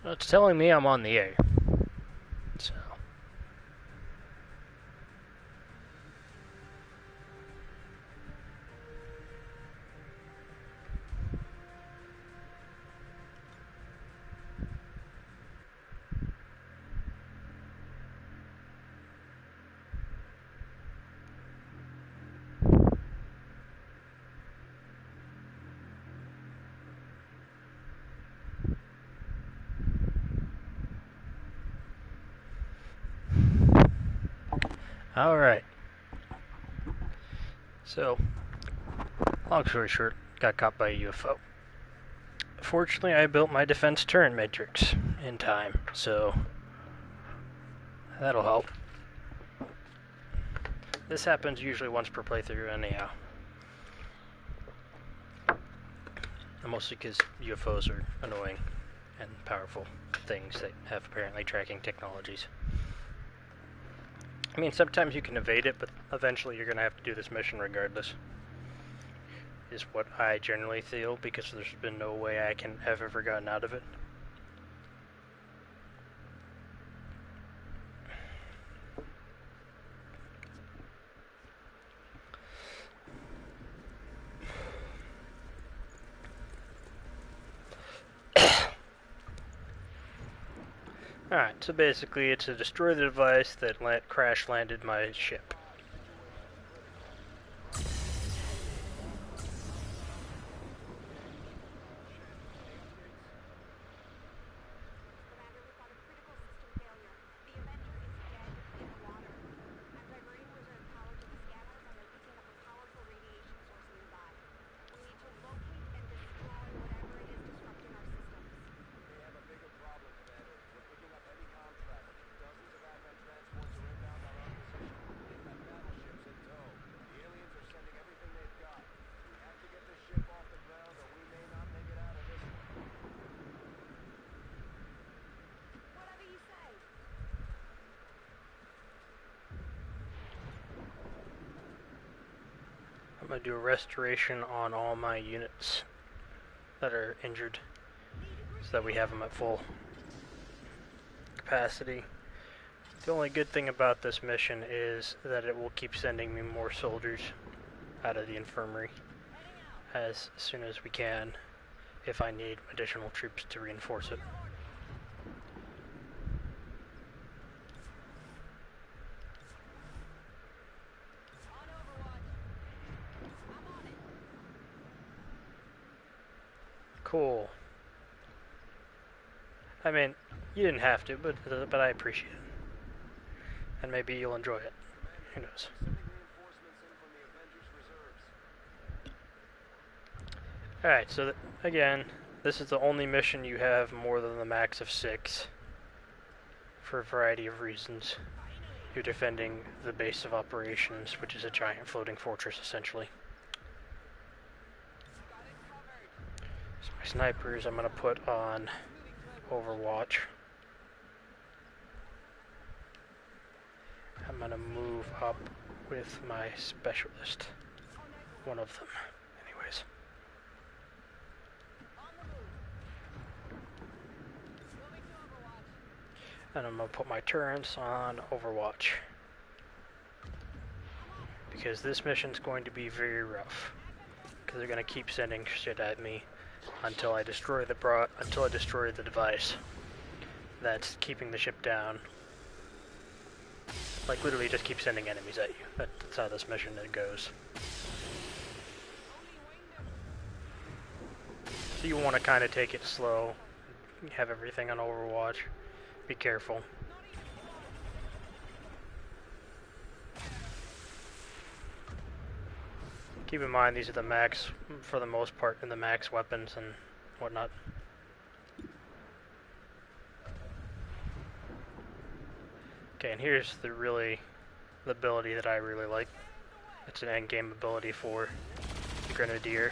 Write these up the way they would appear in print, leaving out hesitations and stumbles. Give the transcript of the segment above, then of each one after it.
Well, it's telling me I'm on the air. So. Alright. So, long story short, got caught by a UFO. Fortunately, I built my defense turret matrix in time, so that'll help. This happens usually once per playthrough anyhow. Mostly because UFOs are annoying and powerful things that have apparently tracking technologies. I mean, sometimes you can evade it, but eventually you're going to have to do this mission regardless. Is what I generally feel, because there's been no way I can have ever gotten out of it. Alright, so basically it's to destroy the device that crash landed my ship. I'm going to do a restoration on all my units that are injured so that we have them at full capacity. The only good thing about this mission is that it will keep sending me more soldiers out of the infirmary as soon as we can if I need additional troops to reinforce it. Cool. I mean, you didn't have to, but I appreciate it. And maybe you'll enjoy it. Who knows? Alright, so again, this is the only mission you have more than the max of 6 for a variety of reasons. You're defending the base of operations, which is a giant floating fortress, essentially. So my snipers I'm going to put on Overwatch. I'm going to move up with my specialist. One of them, anyways. And I'm going to put my turrets on Overwatch. Because this mission's going to be very rough. Because they're going to keep sending shit at me until I destroy the device that's keeping the ship down. Like, literally just keep sending enemies at you. That's how this mission goes. So you want to kind of take it slow. You have everything on Overwatch. Be careful. Keep in mind these are the max, for the most part, and the max weapons and whatnot. Okay, and here's the ability that I really like. It's an endgame ability for the Grenadier.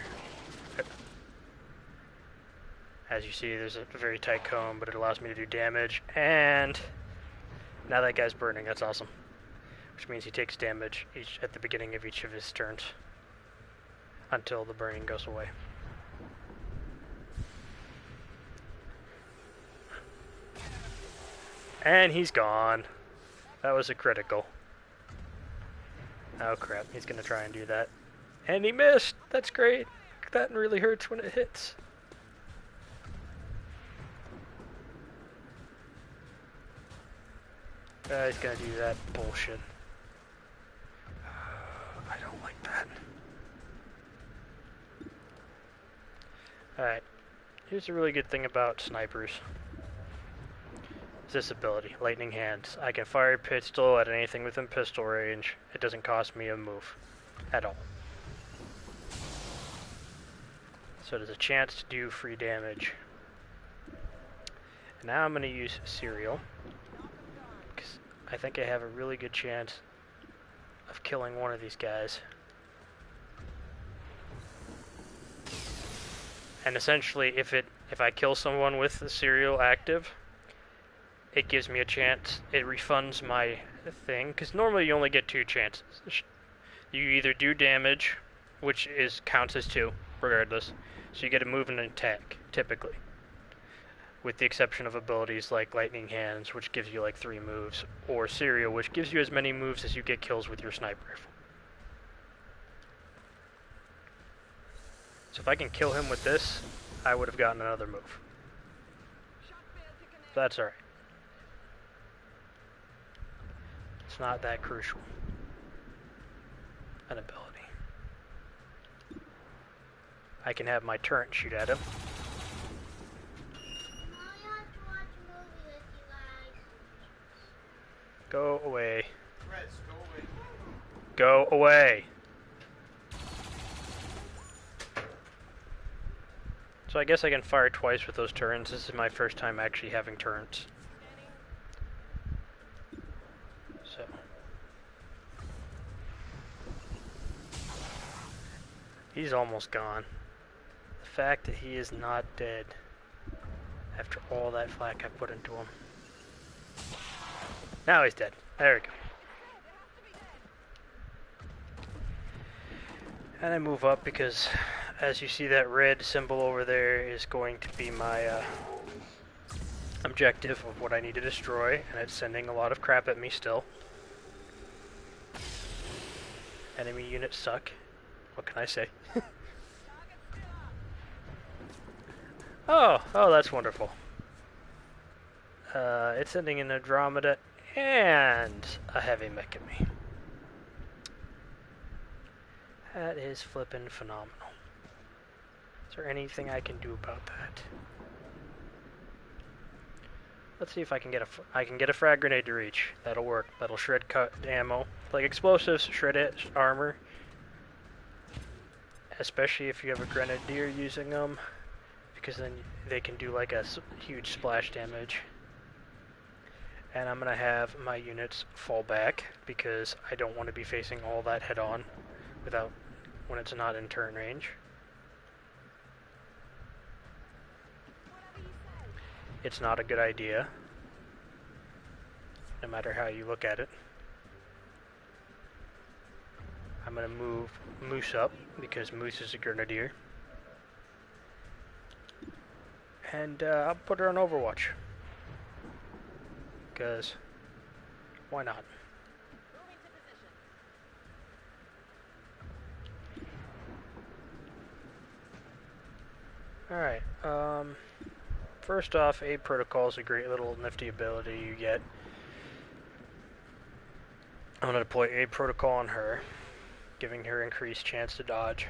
As you see, there's a very tight cone, but it allows me to do damage, and now that guy's burning, that's awesome. Which means he takes damage at the beginning of each of his turns, until the burning goes away. And he's gone. That was a critical. Oh crap, he's gonna try and do that. And he missed! That's great! That really hurts when it hits. He's gonna do that bullshit. I don't like that. Alright. Here's a really good thing about snipers. This ability, Lightning Hands. I can fire a pistol at anything within pistol range. It doesn't cost me a move at all. So there's a chance to do free damage. And now I'm going to use Serial, because I think I have a really good chance of killing one of these guys. And essentially, if I kill someone with the Serial active, it gives me a chance. It refunds my thing, because normally you only get 2 chances. You either do damage, which counts as 2, regardless. So you get a move and an attack, typically. With the exception of abilities like Lightning Hands, which gives you like 3 moves, or Serial, which gives you as many moves as you get kills with your sniper rifle. So if I can kill him with this, I would have gotten another move. That's alright. It's not that crucial. An ability. I can have my turret shoot at him. Go away. Go away. So I guess I can fire twice with those turrets. This is my first time actually having turrets. So. He's almost gone. The fact that he is not dead after all that flak I put into him. Now he's dead. There we go. And I move up because, as you see, that red symbol over there is going to be my objective of what I need to destroy, and it's sending a lot of crap at me still. Enemy units suck. What can I say? Oh, that's wonderful. It's sending an Andromeda and a heavy mech at me. That is flippin' phenomenal. Is there anything I can do about that? Let's see if I can get a frag grenade to reach. That'll work. That'll shred cut ammo. Like explosives, shred it, armor. Especially if you have a grenadier using them, because then they can do like a huge splash damage. And I'm gonna have my units fall back because I don't want to be facing all that head on when it's not in turn range. It's not a good idea, no matter how you look at it. I'm going to move Moose up, because Moose is a grenadier. And I'll put her on Overwatch. Because, why not? Alright, first off, Aid Protocol is a great little nifty ability you get. I'm going to deploy Aid Protocol on her, giving her increased chance to dodge.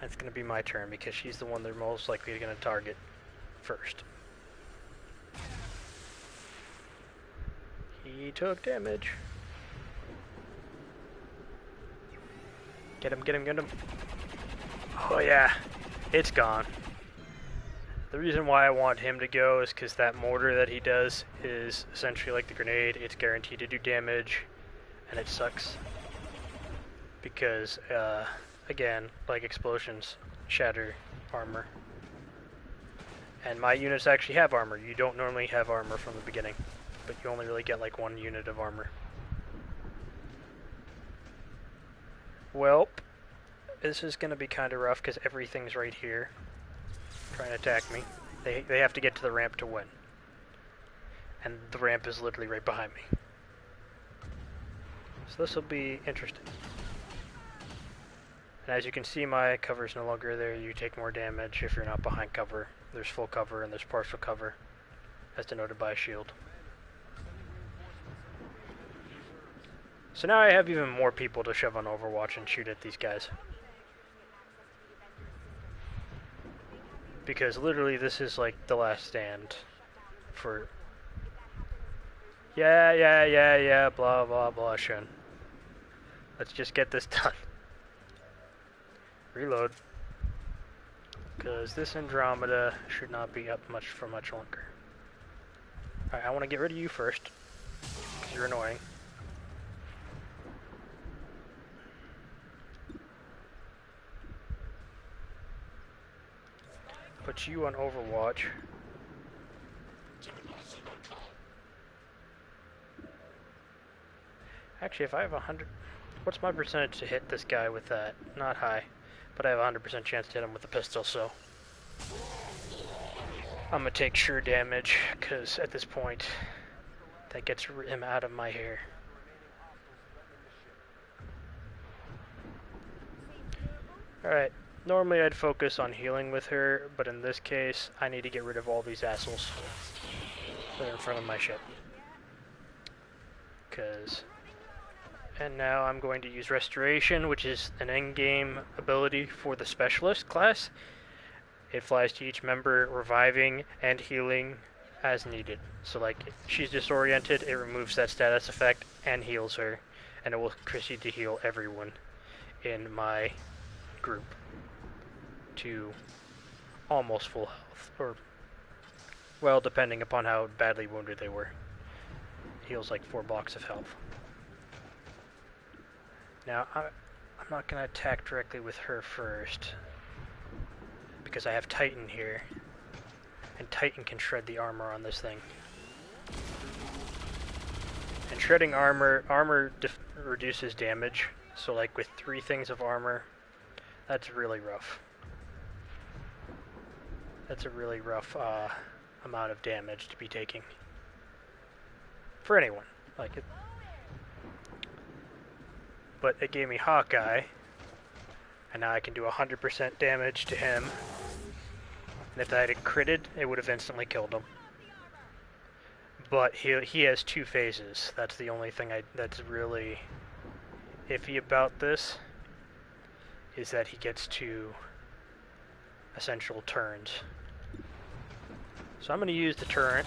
That's going to be my turn because she's the one they're most likely going to target first. He took damage. Get him, get him, get him. Oh yeah, it's gone. The reason why I want him to go is because that mortar that he does is essentially like the grenade. It's guaranteed to do damage, and it sucks. Because, again, like explosions, shatter armor. And my units actually have armor. You don't normally have armor from the beginning, but you only really get like 1 unit of armor. Welp. This is going to be kind of rough because everything's right here trying to attack me. They have to get to the ramp to win. and the ramp is literally right behind me. So this will be interesting. And as you can see, my cover is no longer there. You take more damage if you're not behind cover. There's full cover and there's partial cover, as denoted by a shield. So now I have even more people to shove on Overwatch and shoot at these guys. Because literally this is like the last stand for... Yeah, blah, blah, blah, shun. Let's just get this done. Reload. Because this Andromeda should not be up much for much longer. Alright, I want to get rid of you first. Because you're annoying. Put you on Overwatch. Actually, if I have 100... What's my percentage to hit this guy with that? Not high. But I have a 100% chance to hit him with the pistol, so... I'm gonna take sure damage, because at this point, that gets him out of my hair. Alright. Normally I'd focus on healing with her, but in this case, I need to get rid of all these assholes that are in front of my ship. And now I'm going to use Restoration, which is an end-game ability for the Specialist class. It flies to each member, reviving and healing as needed. So like, if she's disoriented, it removes that status effect and heals her, and it will proceed to heal everyone in my group to almost full health, or, well, depending upon how badly wounded they were. Heals like 4 blocks of health. Now, I'm not going to attack directly with her first, because I have Titan here, and Titan can shred the armor on this thing. And shredding armor reduces damage, so like with 3 things of armor, that's really rough. That's a really rough amount of damage to be taking. For anyone. Like it. But it gave me Hawkeye, and now I can do 100% damage to him. And if I had critted, it would have instantly killed him. But he has 2 phases. That's the only thing that's really iffy about this, is that he gets 2 essential turns. So I'm going to use the turret.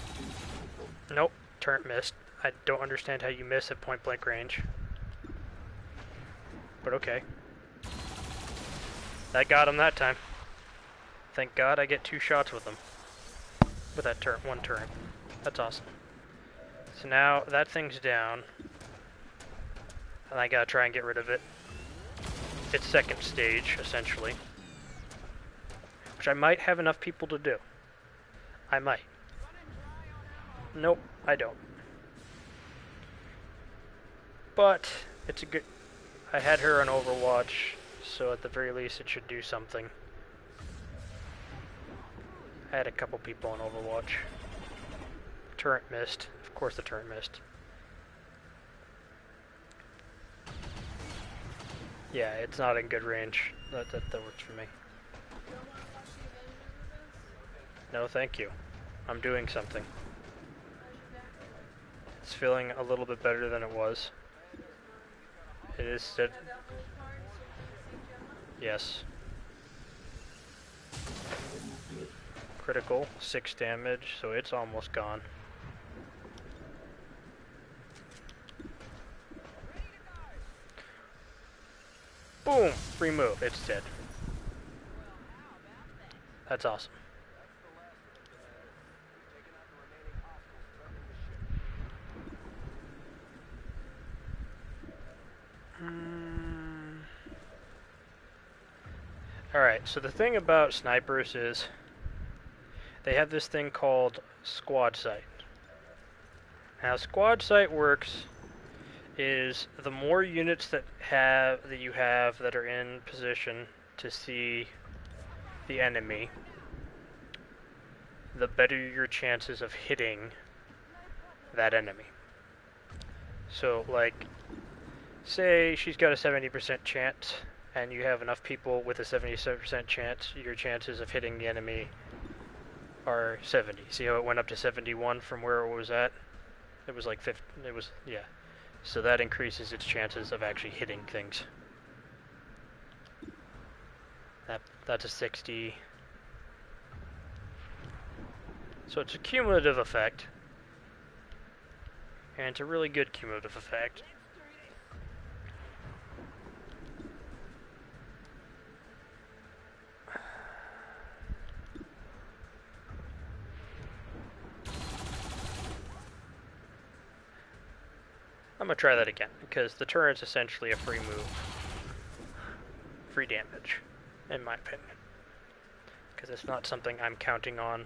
Nope, turret missed. I don't understand how you miss at point blank range. But okay. That got him that time. Thank God I get 2 shots with him. With that turret, 1 turret. That's awesome. So now that thing's down. And I gotta try and get rid of it. It's second stage, essentially. Which I might have enough people to do. I might. Nope, I don't. But, it's a good... I had her on Overwatch, so at the very least it should do something. I had a couple people on Overwatch. Turret missed. Of course the turret missed. Yeah, it's not in good range. That works for me. No, thank you. I'm doing something. It's feeling a little bit better than it was. It is still... Yes. Critical, 6 damage, so it's almost gone. Boom! Remove. It's dead. That's awesome. Alright, so the thing about snipers is they have this thing called squad sight. How squad sight works is the more units that you have that are in position to see the enemy, the better your chances of hitting that enemy. So, like, say she's got a 70% chance, and you have enough people with a 77% chance, your chances of hitting the enemy are 70. See how it went up to 71 from where it was at? It was like 50, it was, yeah. So that increases its chances of actually hitting things. That's a 60. So it's a cumulative effect. And it's a really good cumulative effect. I'm going to try that again, because the turret's essentially a free move. Free damage, in my opinion. Because it's not something I'm counting on.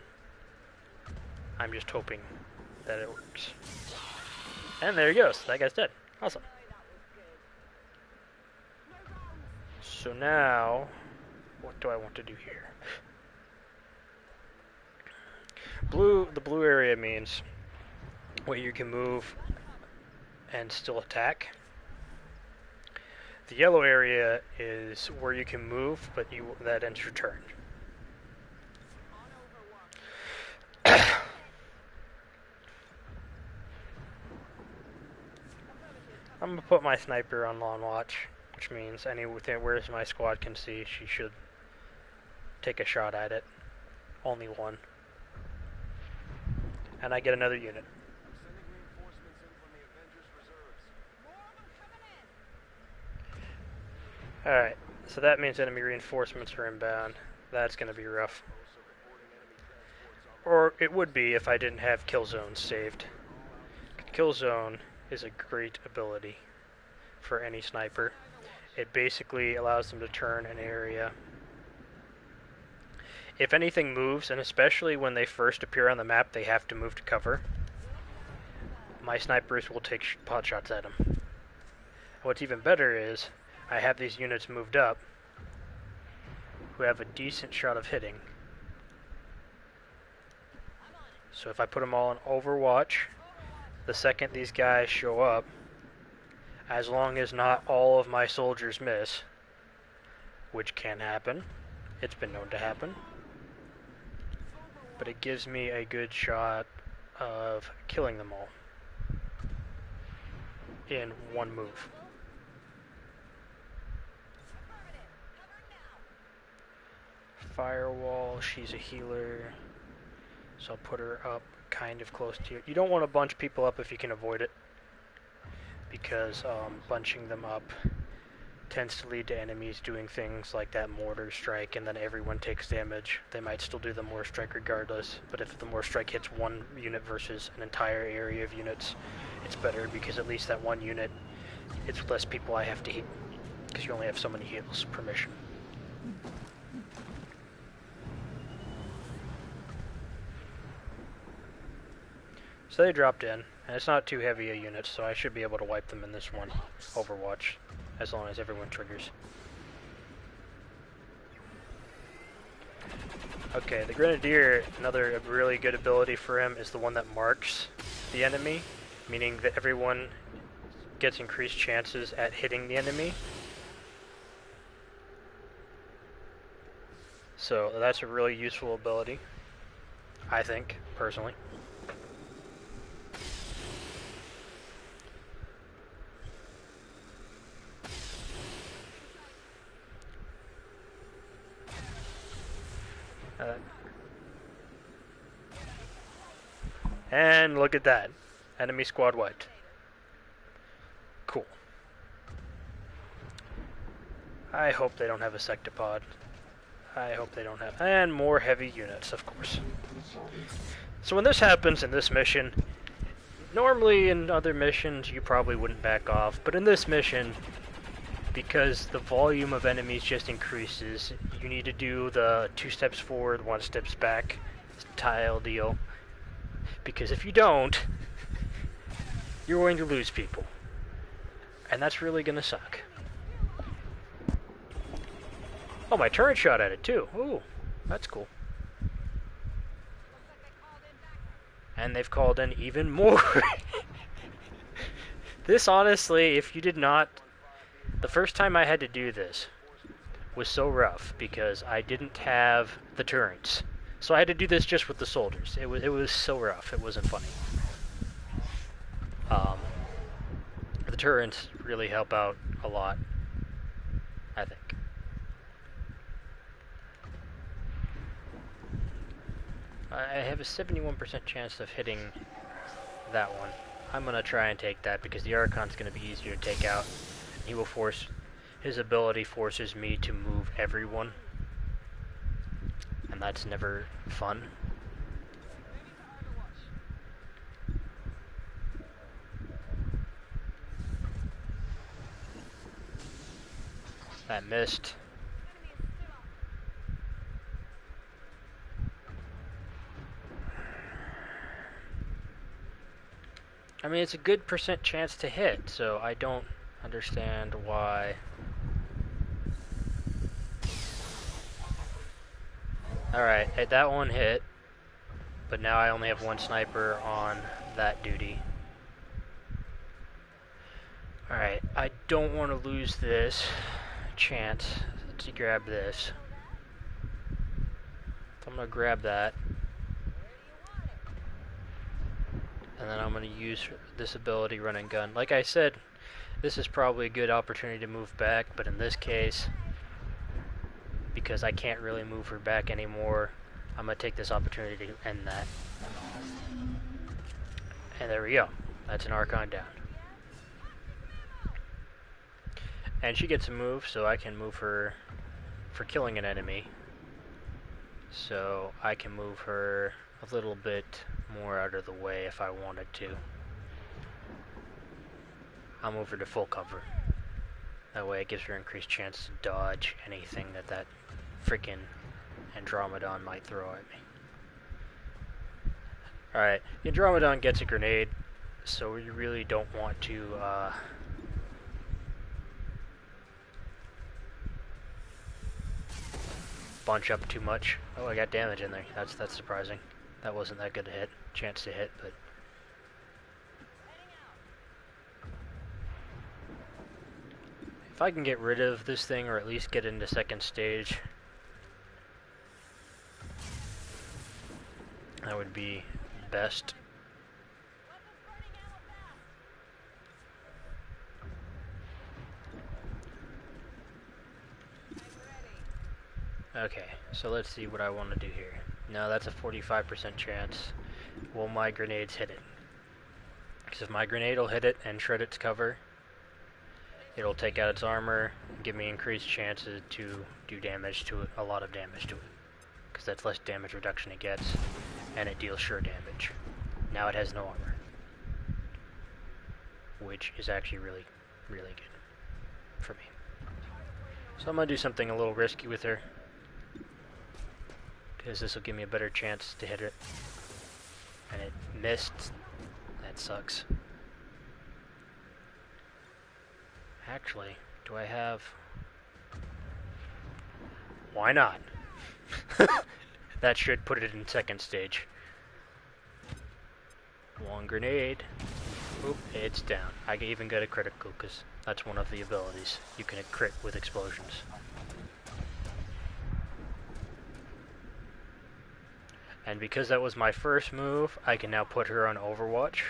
I'm just hoping that it works. And there he goes. That guy's dead. Awesome. So now, what do I want to do here? The blue area means where you can move and still attack. The yellow area is where you can move, but that ends your turn. I'm gonna put my sniper on long watch, which means where my squad can see, she should take a shot at it. Only one. And I get another unit. Alright, so that means enemy reinforcements are inbound. That's going to be rough. Or it would be if I didn't have kill zones saved. Kill zone is a great ability for any sniper. It basically allows them to turn an area. If anything moves, and especially when they first appear on the map, they have to move to cover. My snipers will take pot shots at them. What's even better is I have these units moved up who have a decent shot of hitting. So if I put them all on Overwatch, the second these guys show up, as long as not all of my soldiers miss, which can happen, it's been known to happen, but it gives me a good shot of killing them all in one move. Firewall, she's a healer, so I'll put her up kind of close to you. You don't want to bunch people up if you can avoid it, because bunching them up tends to lead to enemies doing things like that mortar strike, and then everyone takes damage. They might still do the mortar strike regardless, but if the mortar strike hits one unit versus an entire area of units, it's better, because at least that one unit, it's less people I have to heal, because you only have so many heals per mission. So they dropped in, and it's not too heavy a unit, so I should be able to wipe them in this one Overwatch, as long as everyone triggers. Okay, the Grenadier, another really good ability for him is the one that marks the enemy, meaning that everyone gets increased chances at hitting the enemy. So that's a really useful ability, I think, personally. And look at that. Enemy squad wiped. Cool. I hope they don't have a sectopod. I hope they don't have... And more heavy units, of course. So when this happens in this mission, normally in other missions you probably wouldn't back off, but in this mission, because the volume of enemies just increases, you need to do the 2 steps forward, 1 steps back tile deal. Because if you don't, you're going to lose people. And that's really going to suck. Oh, my turret shot at it too. Ooh, that's cool. And they've called in even more. This, honestly, if you did not... The first time I had to do this was so rough because I didn't have the turrets. So I had to do this just with the soldiers. It was so rough. It wasn't funny. The turrets really help out a lot, I think. I have a 71% chance of hitting that one. I'm going to try and take that because the Archon's going to be easier to take out. He will force... His ability forces me to move everyone. And that's never fun. That missed. I mean, it's a good % chance to hit, so I don't understand why. Alright, that one hit, but now I only have one sniper on that duty. Alright, I don't want to lose this chance to grab this. So I'm going to grab that. And then I'm going to use this ability, run and gun. Like I said, this is probably a good opportunity to move back, but in this case, because I can't really move her back anymore, I'm going to take this opportunity to end that. And there we go. That's an Archon down. And she gets a move, so I can move her for killing an enemy. So I can move her a little bit more out of the way if I wanted to. I'll move her to full cover. That way it gives her increased chance to dodge anything that freaking Andromedon might throw at me. Alright, the Andromedon gets a grenade, so we really don't want to bunch up too much. Oh, I got damage in there. That's surprising. That wasn't that good a chance to hit, but if I can get rid of this thing, or at least get into second stage, that would be best. Okay, so let's see what I want to do here. Now that's a 45% chance. Will my grenades hit it? Because if my grenade will hit it and shred its cover, it'll take out its armor, give me increased chances to do damage to it, a lot of damage to it. Because that's less damage reduction it gets, and it deals sure damage. Now it has no armor, which is actually really, really good for me. So I'm going to do something a little risky with her, because this will give me a better chance to hit it. And it missed. That sucks. Actually, do I have... Why not? That should put it in second stage. One grenade. Oop, it's down. I even got a critical because that's one of the abilities. You can crit with explosions. And because that was my first move, I can now put her on Overwatch.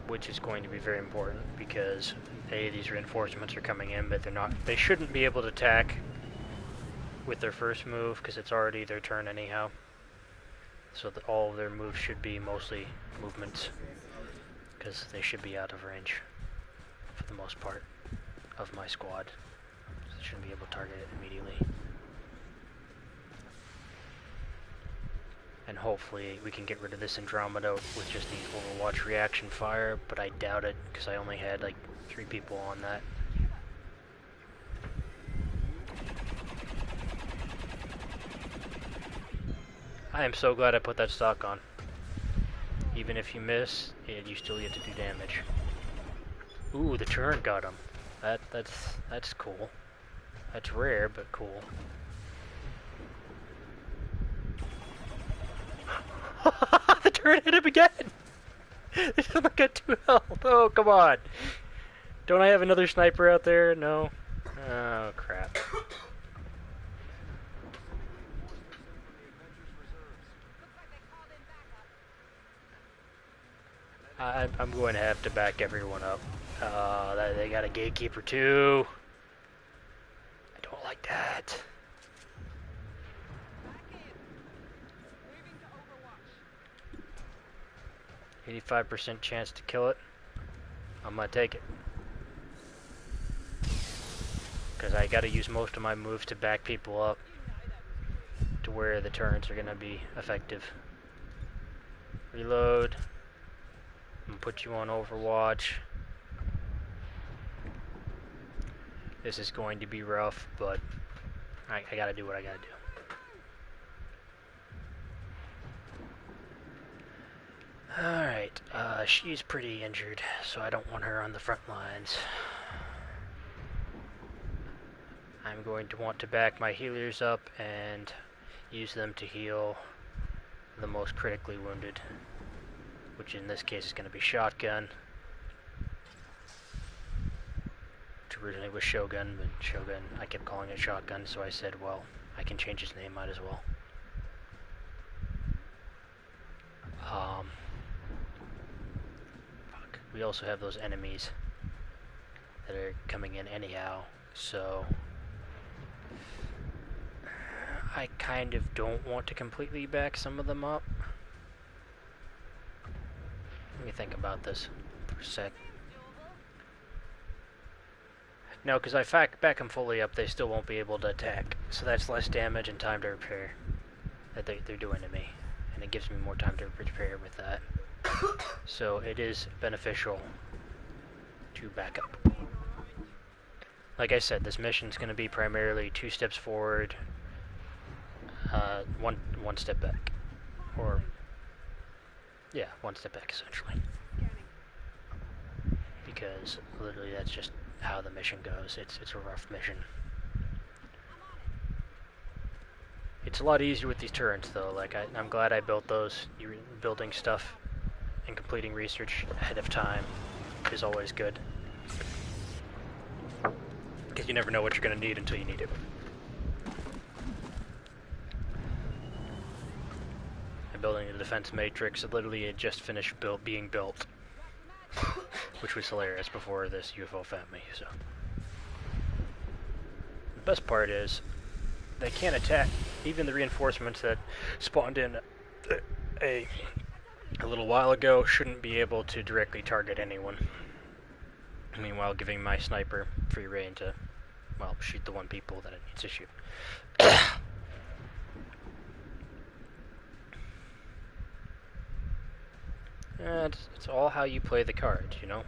Which is going to be very important because these reinforcements are coming in, but they shouldn't be able to attack with their first move because it's already their turn anyhow. So that all of their moves should be mostly movements because they should be out of range for the most part of my squad. So they shouldn't be able to target it immediately. And hopefully we can get rid of this Andromeda with just the Overwatch reaction fire, but I doubt it because I only had like 3 people on that. I am so glad I put that stock on. Even if you miss, you still get to do damage. Ooh, the turret got him. That's cool. That's rare, but cool. The turret hit him again! He's only got 2 health. Oh, come on. Don't I have another sniper out there? No. Oh, crap. I'm going to have to back everyone up. They got a gatekeeper too. I don't like that. 85% chance to kill it. I'm gonna take it. Because I gotta use most of my moves to back people up to where the turrets are gonna be effective. Reload. I'm gonna put you on Overwatch. This is going to be rough, but I gotta do what I gotta do. Alright, she's pretty injured, so I don't want her on the front lines. I'm going to want to back my healers up and use them to heal the most critically wounded, which in this case is going to be Shotgun. Which originally was Shogun, but Shogun, I kept calling it Shotgun, so I said, well, I can change his name, might as well. We also have those enemies that are coming in anyhow, so I kind of don't want to completely back some of them up. Let me think about this for a sec. No, because I back them fully up, they still won't be able to attack, so that's less damage and time to repair that they're doing to me, and it gives me more time to repair with that. So it is beneficial to back up. Like I said, this mission's going to be primarily 2 steps forward, one step back, or yeah, 1 step back essentially. Because literally that's just how the mission goes. It's a rough mission. It's a lot easier with these turrets though. Like I'm glad I built those. You're building stuff and completing research ahead of time is always good. Because you never know what you're going to need until you need it. I'm building the defense matrix. Literally it just finished being built. Which was hilarious before this UFO found me, so. The best part is, they can't attack. Even the reinforcements that spawned in a little while ago shouldn't be able to directly target anyone. Meanwhile, giving my sniper free reign to, well, shoot the 1 people that it needs to shoot. It's all how you play the cards, you know?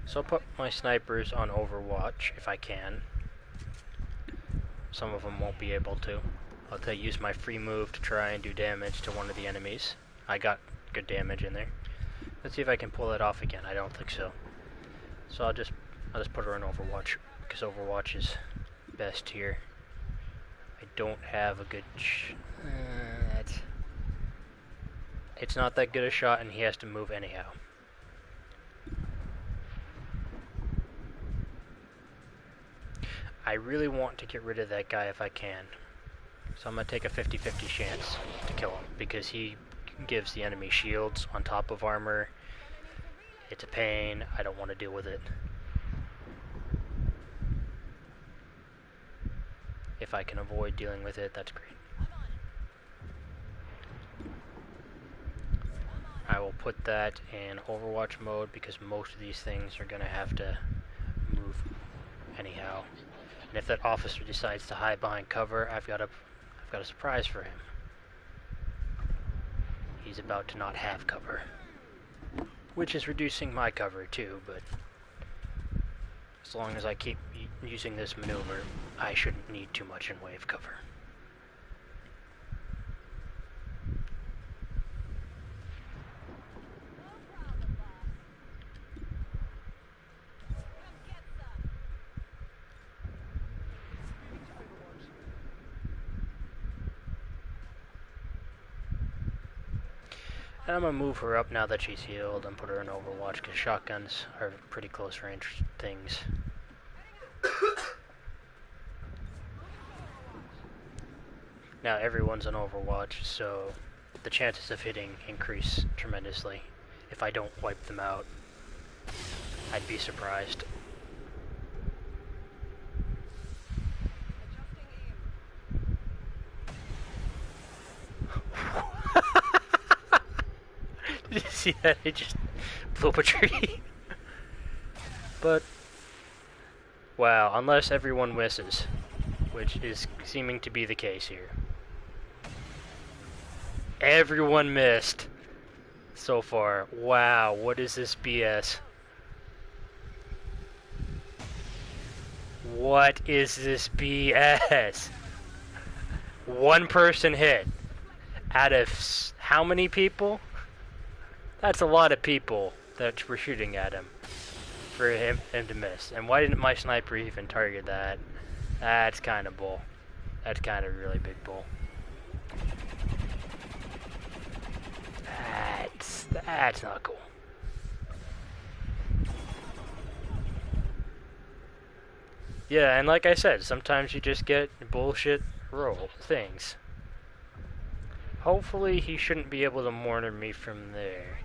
So I'll put my snipers on Overwatch if I can. Some of them won't be able to. I'll use my free move to try and do damage to one of the enemies. I got good damage in there. Let's see if I can pull it off again. I don't think so. So I'll just put her on Overwatch because Overwatch is best here. I don't have a good. It's not that good a shot, and he has to move anyhow. I really want to get rid of that guy if I can. So I'm going to take a 50-50 chance to kill him, because he gives the enemy shields on top of armor. It's a pain. I don't want to deal with it. If I can avoid dealing with it, that's great. I will put that in Overwatch mode because most of these things are going to have to move anyhow. And if that officer decides to hide behind cover, I've got a surprise for him. He's about to not have cover, which is reducing my cover too, but as long as I keep using this maneuver, I shouldn't need too much in way of cover. And I'm gonna move her up now that she's healed and put her in Overwatch, because shotguns are pretty close range things. Now everyone's in Overwatch, so the chances of hitting increase tremendously. If I don't wipe them out, I'd be surprised. Did you see that? It just blew up a tree. But, wow, unless everyone misses, which is seeming to be the case here. Everyone missed so far. Wow, what is this BS? What is this BS? One person hit out of how many people? That's a lot of people that were shooting at him for him to miss. And why didn't my sniper even target that? That's kind of bull. That's kind of really big bull. That's not cool. Yeah, and like I said, sometimes you just get bullshit roll things. Hopefully he shouldn't be able to mortar me from there.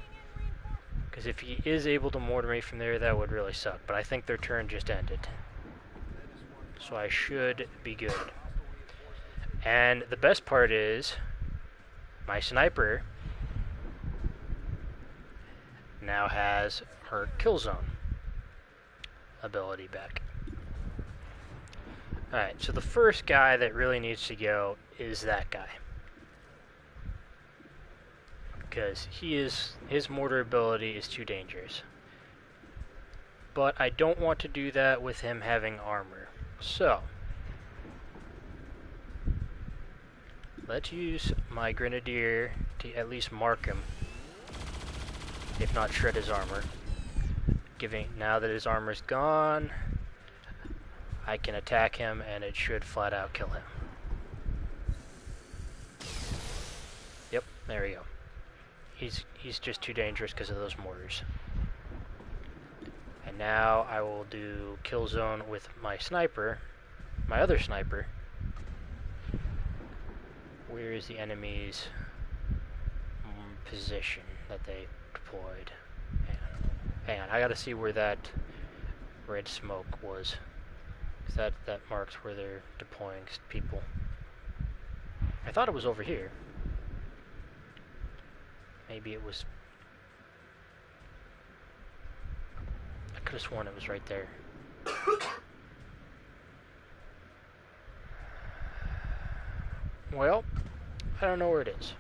Because if he is able to mortar me from there, that would really suck. But I think their turn just ended. So I should be good. And the best part is, my sniper now has her kill zone ability back. Alright, so the first guy that really needs to go is that guy. Because his mortar ability is too dangerous. But I don't want to do that with him having armor. So, let's use my Grenadier to at least mark him, if not shred his armor. Now that his armor's gone, I can attack him and it should flat out kill him. Yep, there we go. He's just too dangerous because of those mortars. And now I will do kill zone with my sniper, my other sniper. Where is the enemy's position that they deployed? Hang on, I gotta see where that red smoke was. Cause that marks where they're deploying people. I thought it was over here. Maybe it was... I could have sworn it was right there. Well, I don't know where it is.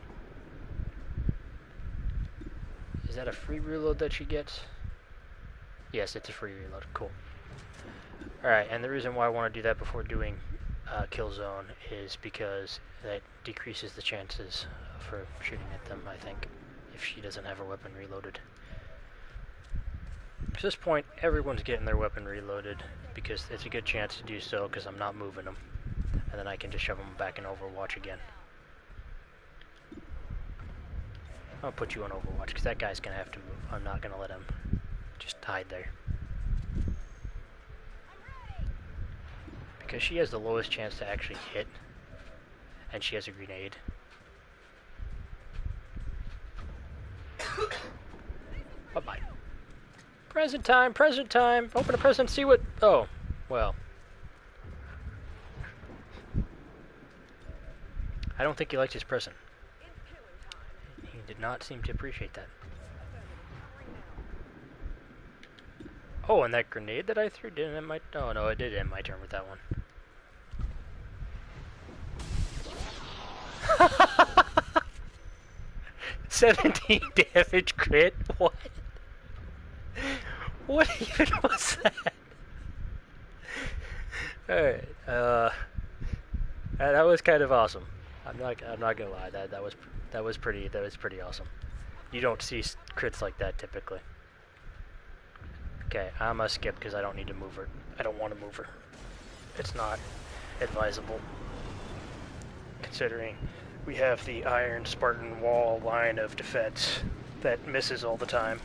Is that a free reload that she gets? Yes, it's a free reload. Cool. Alright, and the reason why I want to do that before doing kill zone is because that decreases the chances for shooting at them, I think, if she doesn't have her weapon reloaded. At this point, everyone's getting their weapon reloaded because it's a good chance to do so because I'm not moving them. And then I can just shove them back in Overwatch again. I'll put you on Overwatch because that guy's going to have to move. I'm not going to let him just hide there. Because she has the lowest chance to actually hit. And she has a grenade. Bye-bye. Present time, present time. Open a present, see what... Oh, well. I don't think he liked his present. He did not seem to appreciate that. Oh, and that grenade that I threw didn't end my... Oh, no, it did end my turn with that one. 17 damage crit? What? What even was that? Alright, that was kind of awesome. I'm not gonna lie, that was pretty awesome. You don't see crits like that typically. Okay, I'm gonna skip because I don't need to move her. I don't want to move her. It's not advisable, considering we have the Iron Spartan Wall line of defense that misses all the time.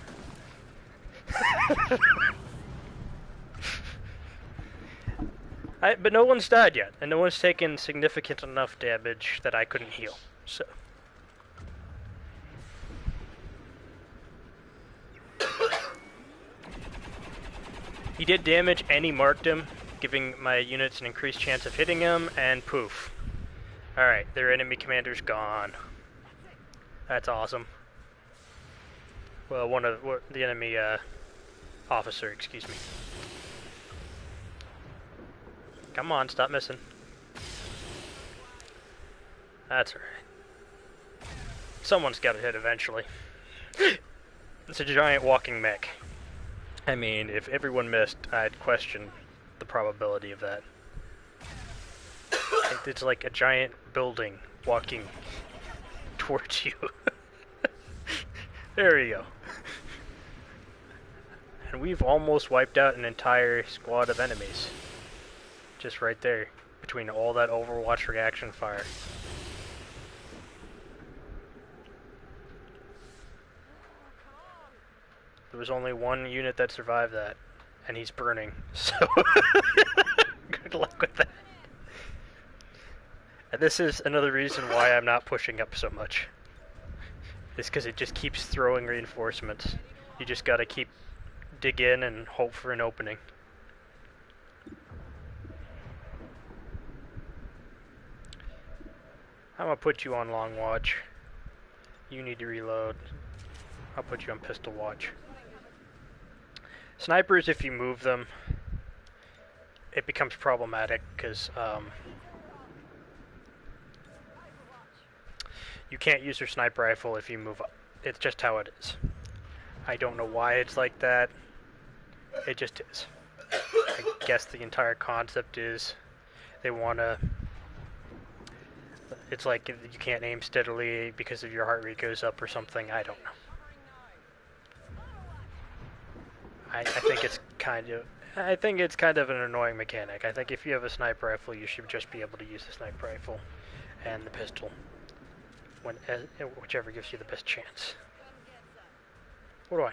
But no one's died yet, and no one's taken significant enough damage that I couldn't heal, so. He did damage and he marked him, giving my units an increased chance of hitting him, and poof. Alright, their enemy commander's gone. That's awesome. Well, the enemy officer, excuse me. Come on, stop missing. That's alright. Someone's got to hit eventually. It's a giant walking mech. I mean, if everyone missed, I'd question the probability of that. It's like a giant building walking towards you. There you go. And we've almost wiped out an entire squad of enemies. Just right there, between all that Overwatch reaction fire. There was only one unit that survived that, and he's burning, so good luck with that. And this is another reason why I'm not pushing up so much. It's because it just keeps throwing reinforcements. You just gotta dig in and hope for an opening. I'm gonna put you on long watch. You need to reload. I'll put you on pistol watch. Snipers, if you move them, it becomes problematic because you can't use your sniper rifle if you move up. It's just how it is. I don't know why it's like that. It just is. I guess the entire concept is they want to... It's like you can't aim steadily because of your heart rate goes up or something. I don't know. I think it's kind of an annoying mechanic. I think if you have a sniper rifle, you should just be able to use the sniper rifle and the pistol, whichever gives you the best chance. What do I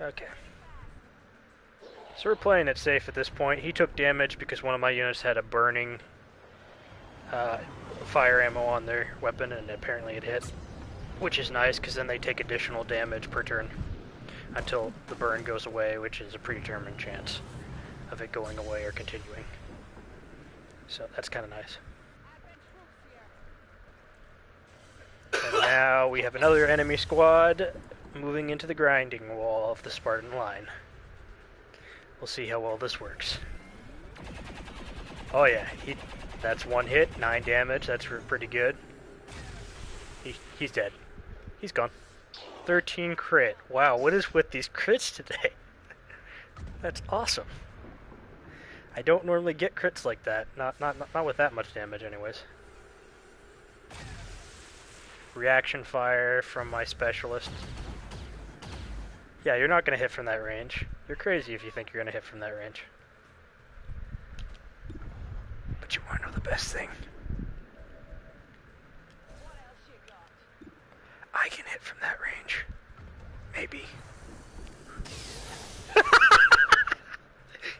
know? Okay. So we're playing it safe at this point. He took damage because one of my units had a burning fire ammo on their weapon, and apparently it hit, which is nice because then they take additional damage per turn until the burn goes away, which is a predetermined chance of it going away or continuing. So that's kind of nice. And now we have another enemy squad moving into the grinding wall of the Spartan line. We'll see how well this works. Oh yeah, that's one hit, 9 damage, that's pretty good. He's dead. He's gone. 13 crit. Wow, what is with these crits today? That's awesome. I don't normally get crits like that. Not with that much damage anyways. Reaction fire from my specialist. Yeah, you're not going to hit from that range. You're crazy if you think you're going to hit from that range. But you want to know the best thing? I can hit from that range. Maybe.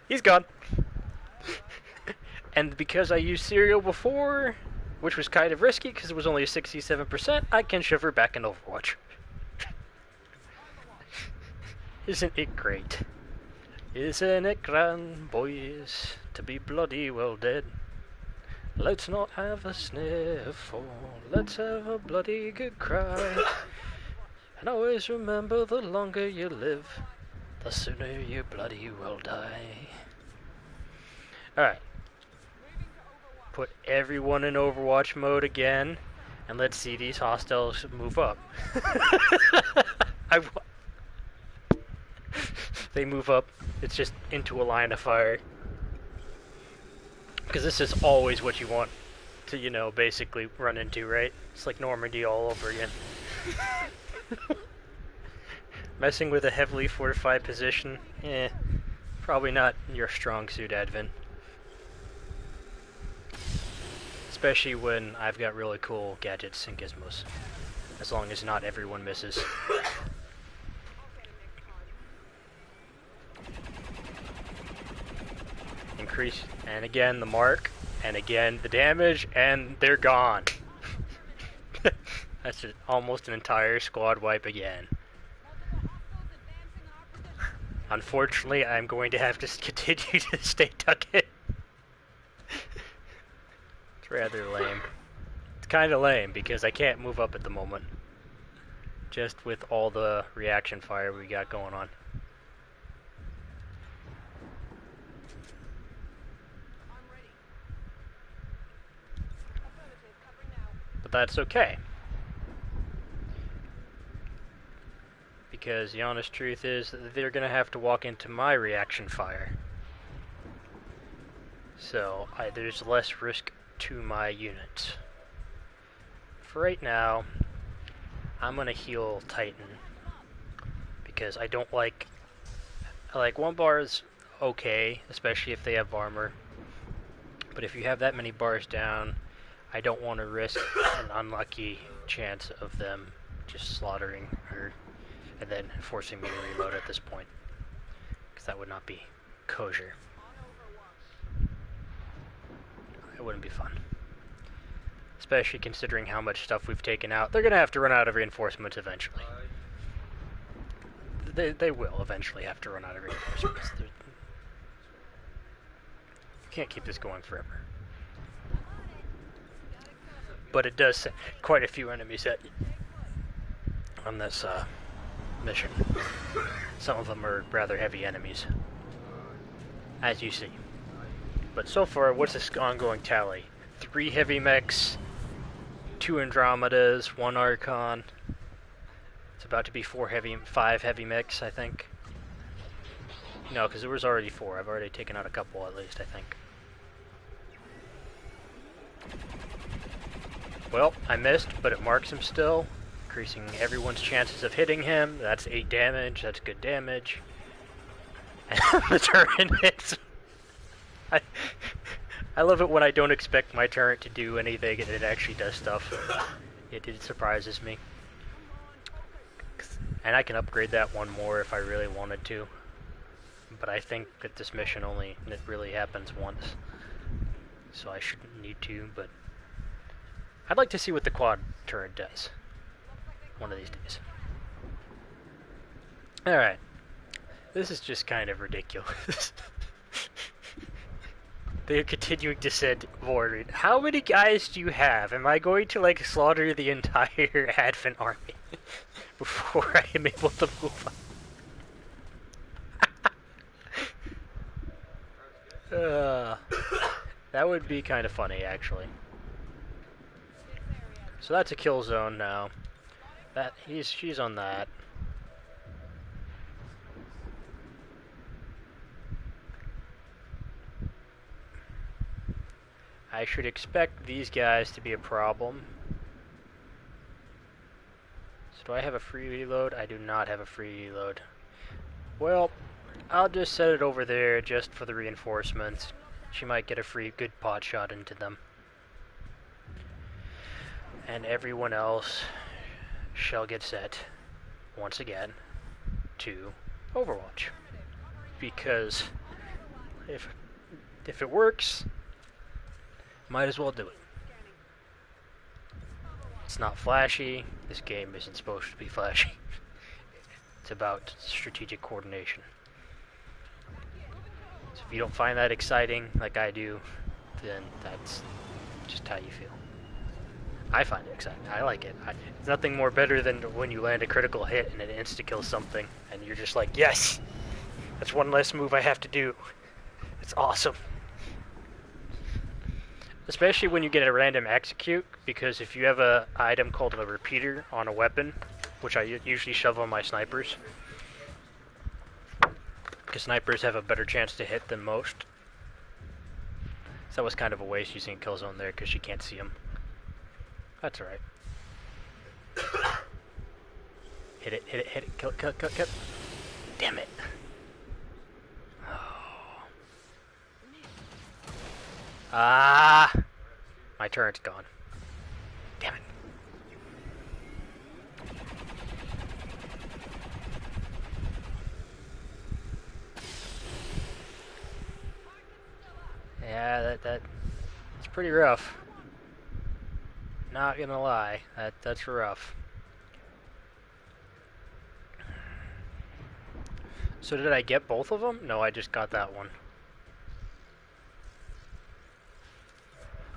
He's gone. And because I used Serial before, which was kind of risky because it was only a 67%, I can shiver back in Overwatch. Isn't it great? Isn't it grand, boys, to be bloody well dead? Let's not have a sniffle, let's have a bloody good cry. And always remember, the longer you live, the sooner you bloody well die. Alright. Put everyone in Overwatch mode again, and let's see these hostiles move up. They move up, it's just into a line of fire. Because this is always what you want to, you know, basically run into, right? It's like Normandy all over again. Messing with a heavily fortified position, probably not your strong suit, Advin. Especially when I've got really cool gadgets and gizmos. As long as not everyone misses. Increase, and again the mark, and again the damage, and they're gone. That's almost an entire squad wipe again. Unfortunately, I'm going to have to continue to stay tucked in. It's rather lame. It's kind of lame because I can't move up at the moment. Just with all the reaction fire we got going on. But that's okay. Because the honest truth is that they're going to have to walk into my reaction fire. So there's less risk to my units. For right now, I'm going to heal Titan. Because I don't like... one bar is okay, especially if they have armor. But if you have that many bars down, I don't want to risk an unlucky chance of them just slaughtering her and then forcing me to reload at this point. Because that would not be kosher. It wouldn't be fun. Especially considering how much stuff we've taken out. They're going to have to run out of reinforcements eventually. They will eventually have to run out of reinforcements. You can't keep this going forever. But it does send quite a few enemies at you on this mission. Some of them are rather heavy enemies, as you see. But so far, what's this ongoing tally? 3 heavy mechs, 2 Andromedas, 1 Archon. It's about to be 5 heavy mechs, I think. No, because there was already 4. I've already taken out a couple at least, I think. Well, I missed, but it marks him still, increasing everyone's chances of hitting him. That's 8 damage, that's good damage. And the turret hits. I love it when I don't expect my turret to do anything and it actually does stuff. It surprises me. And I can upgrade that one more if I really wanted to. But I think that this mission it really happens once. So I shouldn't need to, but I'd like to see what the quad turret does one of these days. Alright. This is just kind of ridiculous. They're continuing to send more. How many guys do you have? Am I going to, slaughter the entire Advent army before I am able to move on? That would be kind of funny, actually. So that's a kill zone now. She's on that. I should expect these guys to be a problem. So do I have a free reload? I do not have a free reload. Well, I'll just set it over there just for the reinforcements. She might get a free good pot shot into them. And everyone else shall get set, once again, to Overwatch. Because if it works, might as well do it. It's not flashy. This game isn't supposed to be flashy. It's about strategic coordination. So if you don't find that exciting, like I do, then that's just how you feel. I find it exciting. I like it. It's nothing more better than when you land a critical hit and it insta-kills something, and you're just like, yes! That's one less move I have to do. It's awesome. Especially when you get a random execute, because if you have an item called a repeater on a weapon, which I usually shove on my snipers, because snipers have a better chance to hit than most. So that was kind of a waste using a kill zone there, because you can't see them. That's alright. Hit it, hit it, hit it, kill it, kill it, kill it, kill it. Damn it. Oh. Ah! My turret's gone. Damn it. Yeah, that's pretty rough. Not gonna lie, that's rough. So did I get both of them? No, I just got that one.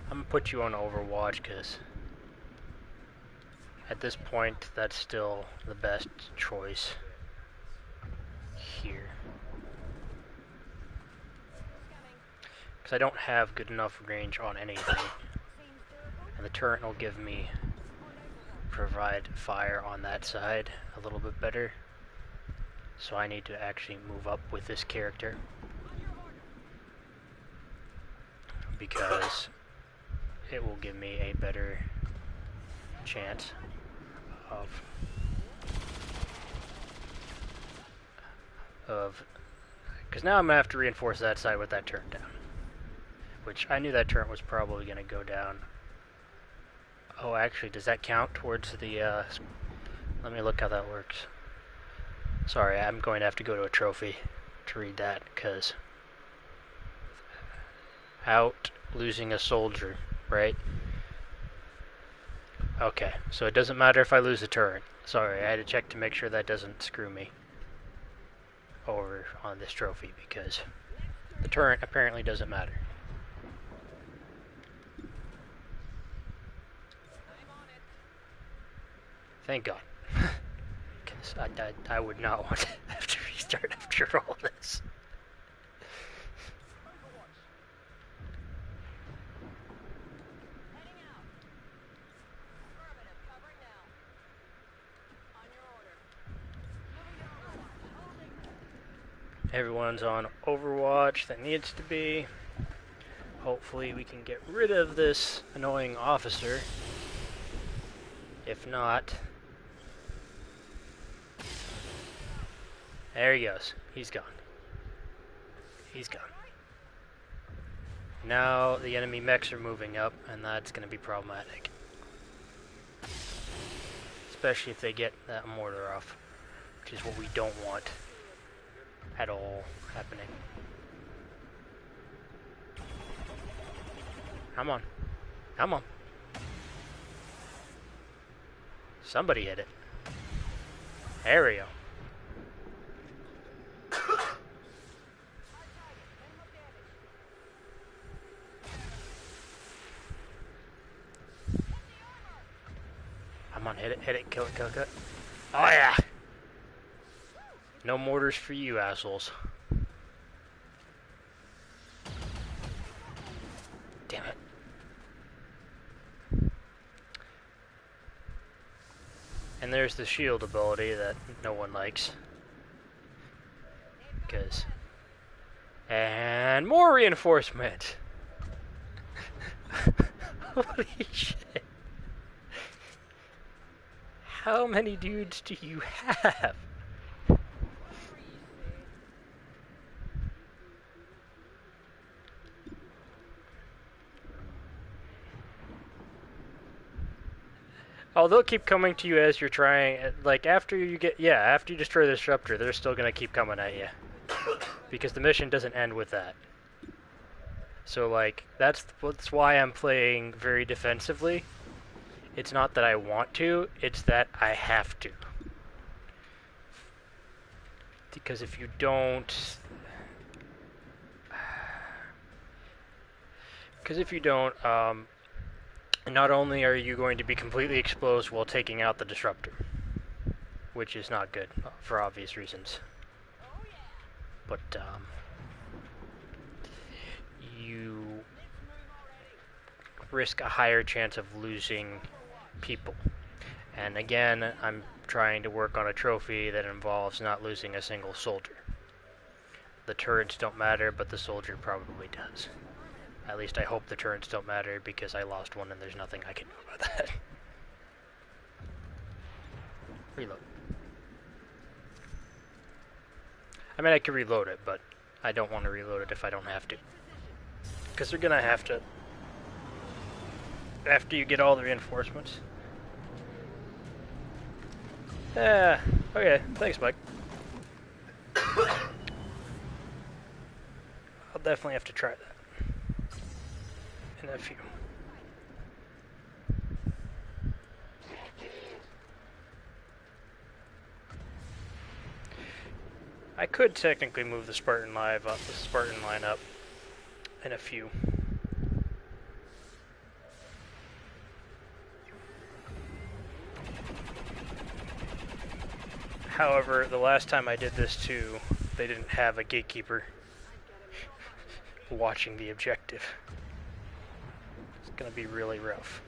I'm gonna put you on Overwatch because at this point that's still the best choice here. Because I don't have good enough range on anything. And the turret will give me, provide fire on that side a little bit better. So I need to actually move up with this character. Because it will give me a better chance because now I'm going to have to reinforce that side with that turret down. Which I knew that turret was probably going to go down. Oh, actually, does that count towards the, let me look how that works. Sorry, I'm going to have to go to a trophy to read that, because out losing a soldier, right? Okay, so it doesn't matter if I lose a turret. Sorry, I had to check to make sure that doesn't screw me over on this trophy, because the turret apparently doesn't matter. Thank God. Because I would not want to have to restart after all this. Everyone's on Overwatch that needs to be. Hopefully we can get rid of this annoying officer. If not... There he goes. He's gone. He's gone. Now the enemy mechs are moving up, and that's going to be problematic. Especially if they get that mortar off, which is what we don't want at all happening. Come on. Come on. Somebody hit it. There we go. Come on, hit it, kill it, kill it, kill it. Oh yeah! No mortars for you, assholes. Damn it. And there's the shield ability that no one likes. Because... And more reinforcement! Holy shit. How many dudes do you have? Oh, they'll keep coming to you as you're trying, like, after you destroy the disruptor, they're still gonna keep coming at you. Because the mission doesn't end with that. So, like, that's why I'm playing very defensively. It's not that I want to, it's that I have to. Because if you don't... not only are you going to be completely exposed while taking out the disruptor, which is not good for obvious reasons, but you risk a higher chance of losing people. And again, I'm trying to work on a trophy that involves not losing a single soldier. The turrets don't matter, but the soldier probably does. At least I hope the turrets don't matter, because I lost one and there's nothing I can do about that. Reload. I mean, I could reload it, but I don't want to reload it if I don't have to. Because they're gonna have to... after you get all the reinforcements. Yeah, okay, thanks, Mike. I'll definitely have to try that in a few. I could technically move the Spartan line up in a few. However, the last time I did this too, they didn't have a gatekeeper watching the objective. It's gonna be really rough.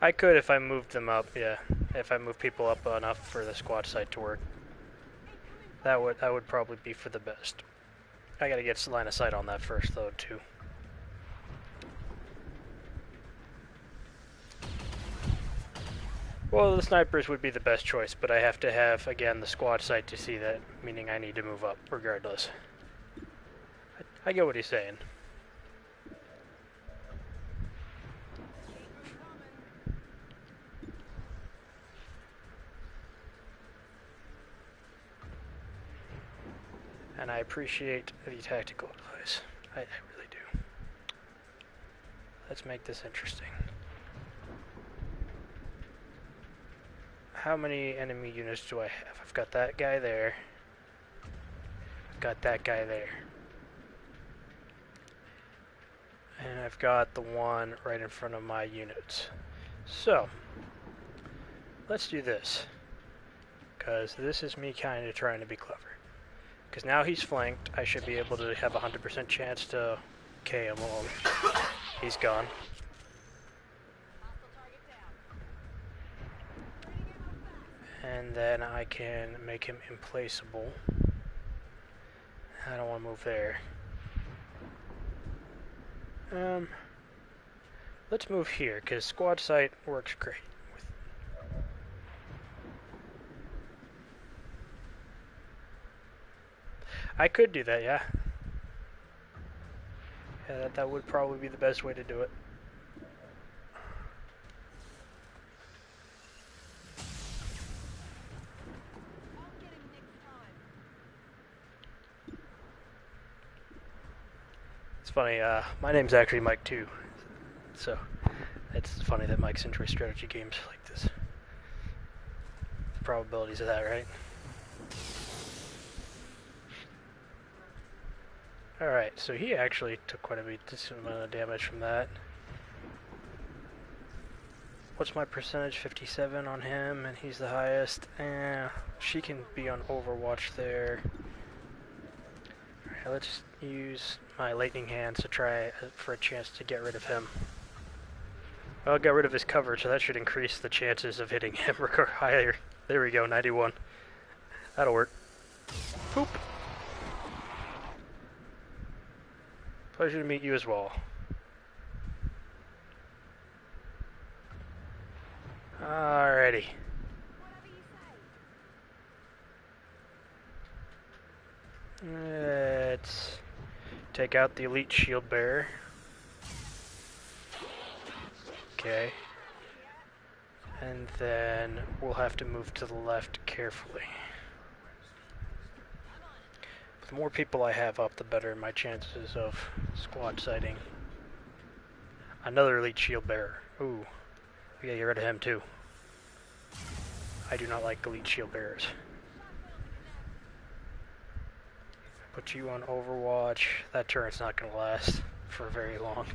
I could if I moved them up, yeah. If I move people up enough for the squad site to work. That would probably be for the best. I gotta get line of sight on that first though too. Well, the snipers would be the best choice, but I have to have, again, the squad site to see that, meaning I need to move up regardless. I get what he's saying. And I appreciate the tactical advice. I really do. Let's make this interesting. How many enemy units do I have? I've got that guy there. I've got that guy there. And I've got the one right in front of my units. So, let's do this. Because this is me kind of trying to be clever. Because now he's flanked, I should be able to have a 100% chance to KO him alone. He's gone. And then I can make him implaceable. I don't want to move there. Let's move here, because squad site works great. I could do that, yeah. Yeah, that would probably be the best way to do it. It's funny, my name's actually Mike too, so it's funny that Mike's into strategy games like this. The probabilities of that, right? Alright, so he actually took quite a decent amount of damage from that. What's my percentage? 57 on him, and he's the highest. She can be on Overwatch there. Alright, let's use my lightning hands to try for a chance to get rid of him. I'll get rid of his cover, so that should increase the chances of hitting him higher. There we go, 91. That'll work. Poop! Pleasure to meet you as well. Alrighty. Let's take out the elite shield bearer. Okay. And then we'll have to move to the left carefully. The more people I have up, the better my chances of squad sighting. Another elite shield bearer. Ooh. We gotta get rid of him too. I do not like elite shield bearers. Put you on Overwatch. That turret's not gonna last for very long.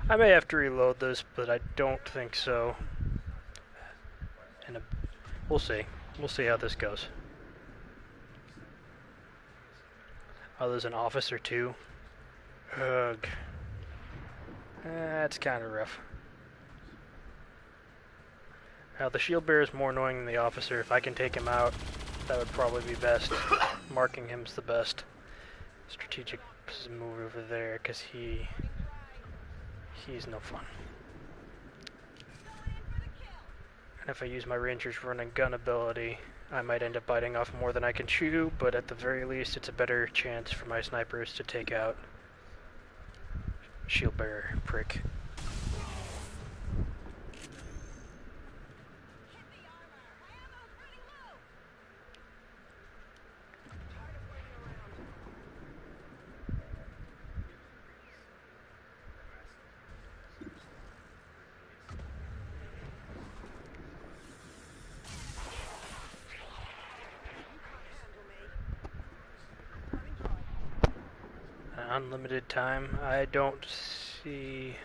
I may have to reload this, but I don't think so. We'll see. We'll see how this goes. Oh, there's an officer too. Ugh. That's kind of rough. Now the shield bearer is more annoying than the officer. If I can take him out, that would probably be best. Marking him's the best strategic move over there, because he he's no fun. And if I use my Ranger's run and gun ability, I might end up biting off more than I can chew, but at the very least it's a better chance for my snipers to take out shield bearer prick. Unlimited time. I don't see...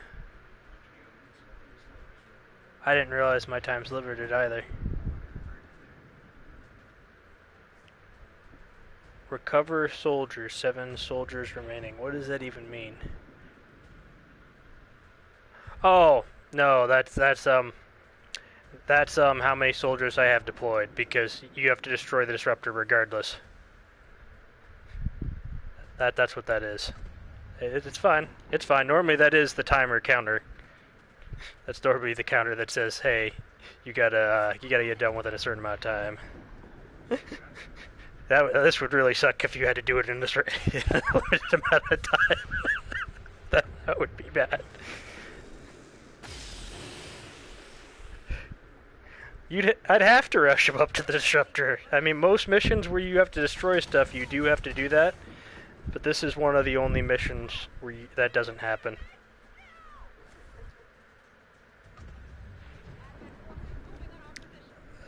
I didn't realize my time's limited either. Recover soldiers. 7 soldiers remaining. What does that even mean? Oh, no, that's how many soldiers I have deployed, because you have to destroy the disruptor regardless. That's what that is. It's fine. It's fine. Normally that is the timer counter. That's normally the counter that says, "Hey, you gotta get done within a certain amount of time." This would really suck if you had to do it in this limited amount of time. that would be bad. I'd have to rush him up to the disruptor. I mean, most missions where you have to destroy stuff, you do have to do that. But this is one of the only missions where that doesn't happen.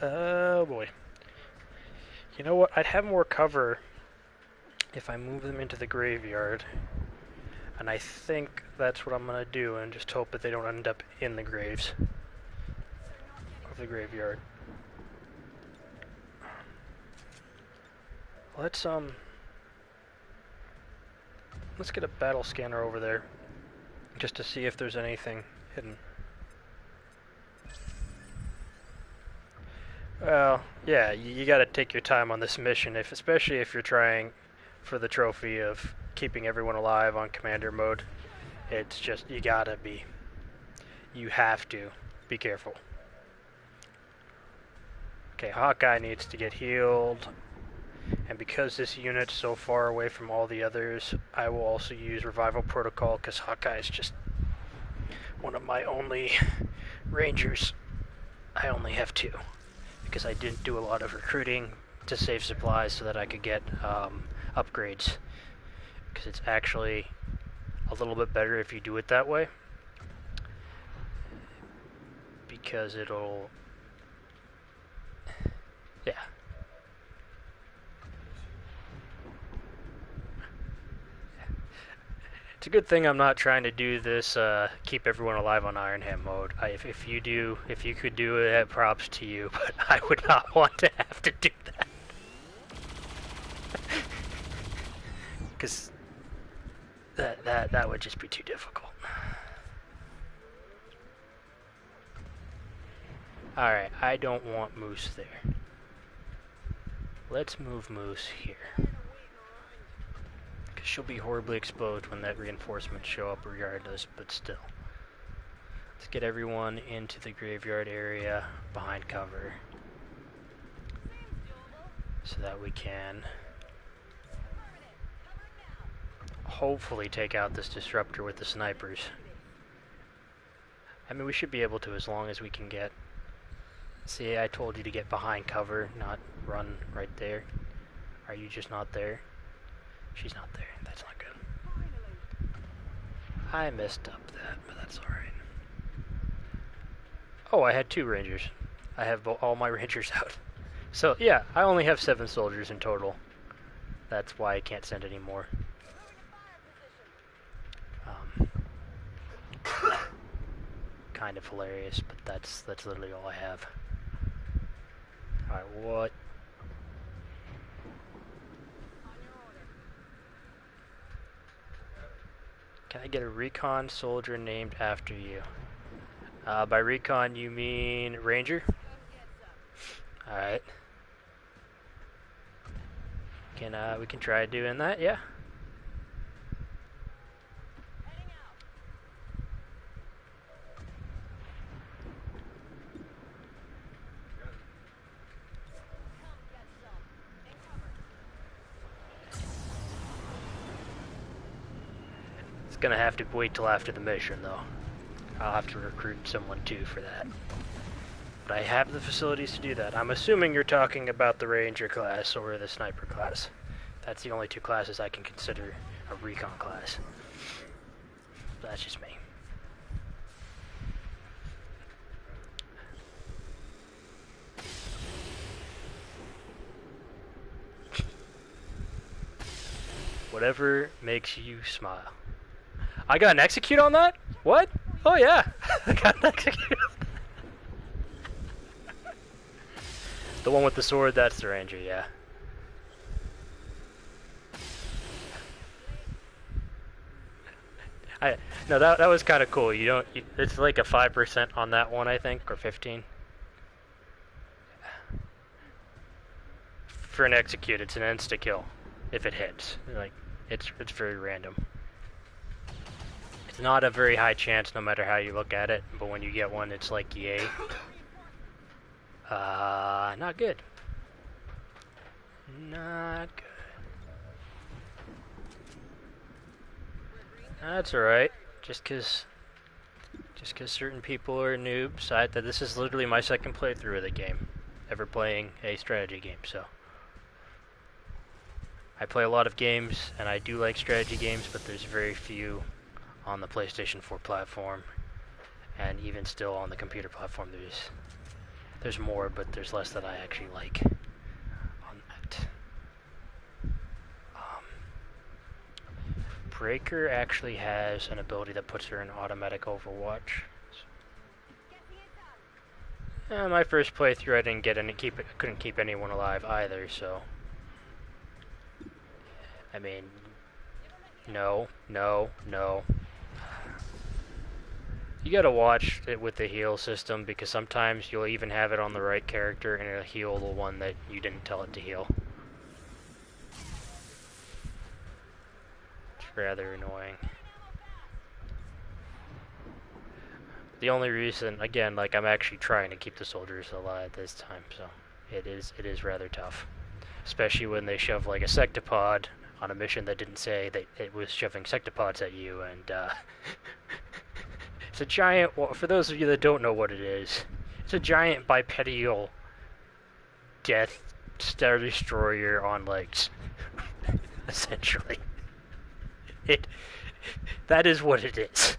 Oh boy. You know what? I'd have more cover if I move them into the graveyard. And I think that's what I'm going to do, and just hope that they don't end up in the graves of the graveyard. Let's get a battle scanner over there, just to see if there's anything hidden. Well, yeah, you gotta take your time on this mission, especially if you're trying for the trophy of keeping everyone alive on Commander mode. It's just, you have to be careful. Okay, Hawkeye needs to get healed. And because this unit's so far away from all the others, I will also use Revival Protocol, because Hawkeye is just one of my only Rangers. I only have 2, because I didn't do a lot of recruiting to save supplies so that I could get upgrades. Because it's actually a little bit better if you do it that way. Because it'll... yeah. It's a good thing I'm not trying to do this keep everyone alive on Iron Hand mode. If you could do it, props to you, but I would not want to have to do that. Because that would just be too difficult. Alright, I don't want Moose there. Let's move Moose here. She'll be horribly exposed when that reinforcements show up regardless, but still. Let's get everyone into the graveyard area behind cover so that we can hopefully take out this disruptor with the snipers. I mean, we should be able to, as long as we can get... See, I told you to get behind cover, not run right there. Are you just not there? She's not there. That's not good. I messed up that, but that's alright. Oh, I had 2 Rangers. I have all my Rangers out. So, yeah, I only have 7 soldiers in total. That's why I can't send any more. Kind of hilarious, but that's literally all I have. Alright, what? Can I get a recon soldier named after you? By recon, you mean Ranger? Alright. We can try doing that, yeah? gonna have to wait till after the mission, though. I'll have to recruit someone too for that. But I have the facilities to do that. I'm assuming you're talking about the Ranger class or the Sniper class. That's the only two classes I can consider a recon class. But that's just me. Whatever makes you smile. I got an execute on that? What? Oh yeah, I got an execute. The one with the sword, that's the Ranger, yeah. No, that was kind of cool. It's like a 5% on that one, I think, or 15. For an execute, it's an insta kill if it hits. Like it's very random. It's not a very high chance, no matter how you look at it. But when you get one, it's like yay. Not good. Not good. That's alright. Just cause certain people are noobs. This is literally my second playthrough of the game, ever playing a strategy game. So I play a lot of games, and I do like strategy games, but there's very few on the PlayStation 4 platform, and even still on the computer platform. There's more, but there's less that I actually like on that. Breaker actually has an ability that puts her in automatic overwatch. My first playthrough, I didn't get couldn't keep anyone alive either, so I mean, no. You gotta watch it with the heal system, because sometimes you'll even have it on the right character and it'll heal the one that you didn't tell it to heal. It's rather annoying. The only reason, again, like, I'm actually trying to keep the soldiers alive this time, so it is rather tough. Especially when they shove like a sectopod on a mission that didn't say that it was shoving sectopods at you, and it's a giant, for those of you that don't know what it is, it's a giant bipedal Death Star Destroyer on legs. Essentially. That is what it is.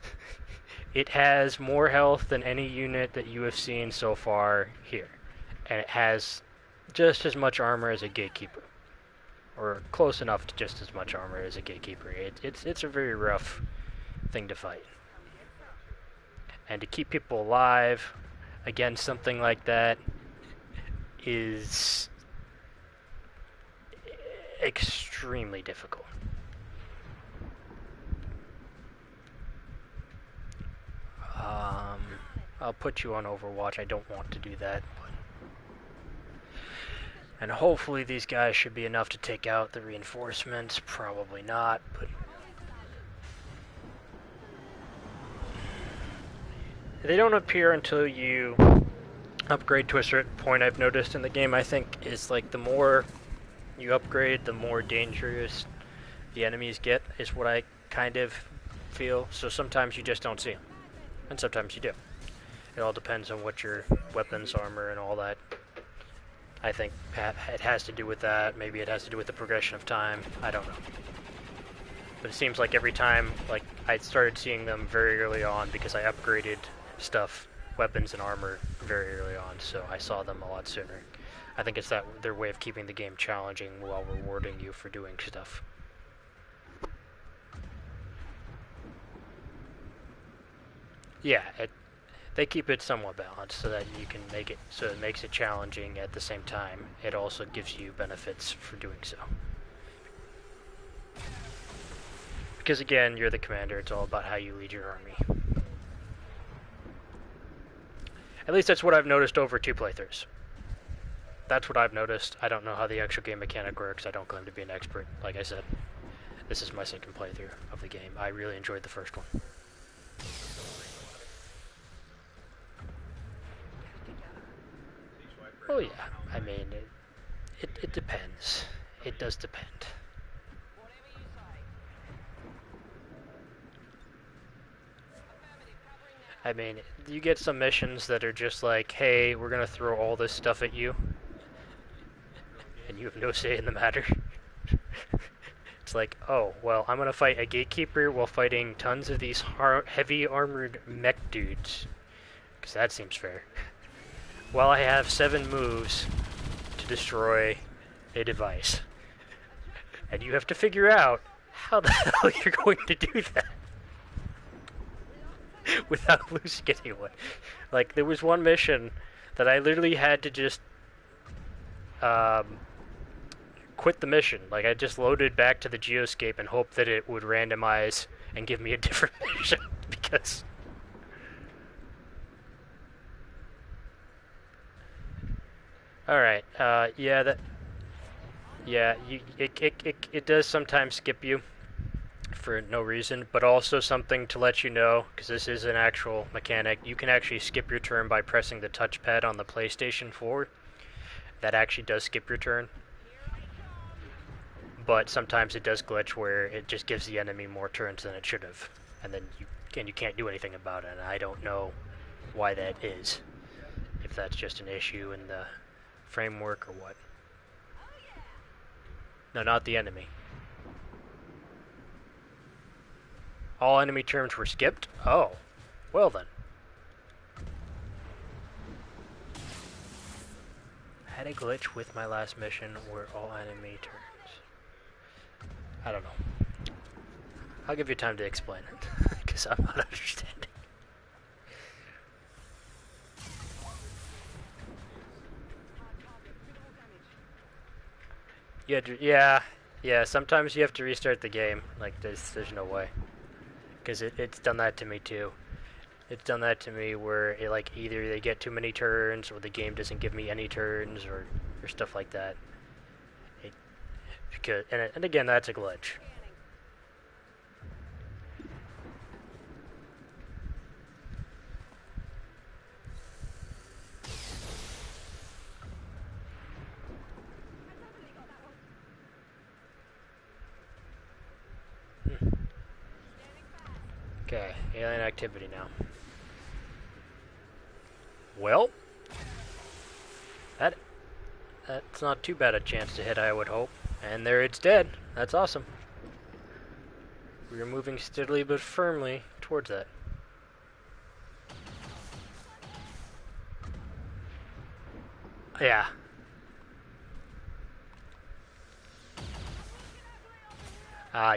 It has more health than any unit that you have seen so far here. And it has just as much armor as a Gatekeeper. Or close enough to just as much armor as a Gatekeeper. It's a very rough thing to fight. And to keep people alive against something like that is extremely difficult. I'll put you on Overwatch. I don't want to do that, but... And hopefully these guys should be enough to take out the reinforcements. Probably not, but... They don't appear until you upgrade to a certain point. I've noticed in the game, I think, is like the more you upgrade, the more dangerous the enemies get, is what I kind of feel. So sometimes you just don't see them, and sometimes you do. It all depends on what your weapons, armor, and all that. I think it has to do with that. Maybe it has to do with the progression of time. I don't know. But it seems like every time, like, I started seeing them very early on because I upgraded stuff, weapons and armor, very early on, so I saw them a lot sooner. I think it's their way of keeping the game challenging while rewarding you for doing stuff. Yeah, they keep it somewhat balanced so that you can make it so it makes it challenging. At the same time, it also gives you benefits for doing so. Because again, you're the commander, it's all about how you lead your army. At least that's what I've noticed over 2 playthroughs. That's what I've noticed. I don't know how the actual game mechanic works. I don't claim to be an expert. Like I said, this is my second playthrough of the game. I really enjoyed the first one. Oh yeah, I mean, it depends. It does depend. I mean, you get some missions that are just like, hey, we're gonna throw all this stuff at you, and you have no say in the matter. It's like, oh, well, I'm gonna fight a gatekeeper while fighting tons of these heavy armored mech dudes, because that seems fair. While I have 7 moves to destroy a device. And you have to figure out how the hell you're going to do that without losing anyone. Like, there was one mission that I literally had to just quit the mission. Like, I just loaded back to the geoscape and hoped that it would randomize and give me a different mission, because... Alright, yeah, it does sometimes skip you for no reason, but also something to let you know, because this is an actual mechanic. You can actually skip your turn by pressing the touchpad on the PlayStation 4. That actually does skip your turn. But sometimes it does glitch where it just gives the enemy more turns than it should have. And then you can't do anything about it, and I don't know why that is. If that's just an issue in the framework or what. No, not the enemy. All enemy turns were skipped? Oh. Well then. I had a glitch with my last mission where all enemy turns. I don't know. I'll give you time to explain it, because I'm not understanding. Yeah, sometimes you have to restart the game. Like, there's no way. Because it's done that to me, too. It's done that to me where, it, like, either they get too many turns, or the game doesn't give me any turns, or stuff like that. And again, that's a glitch. Okay, alien activity now. Well, that's not too bad a chance to hit, I would hope. And there it's dead. That's awesome. We are moving steadily but firmly towards that. Yeah.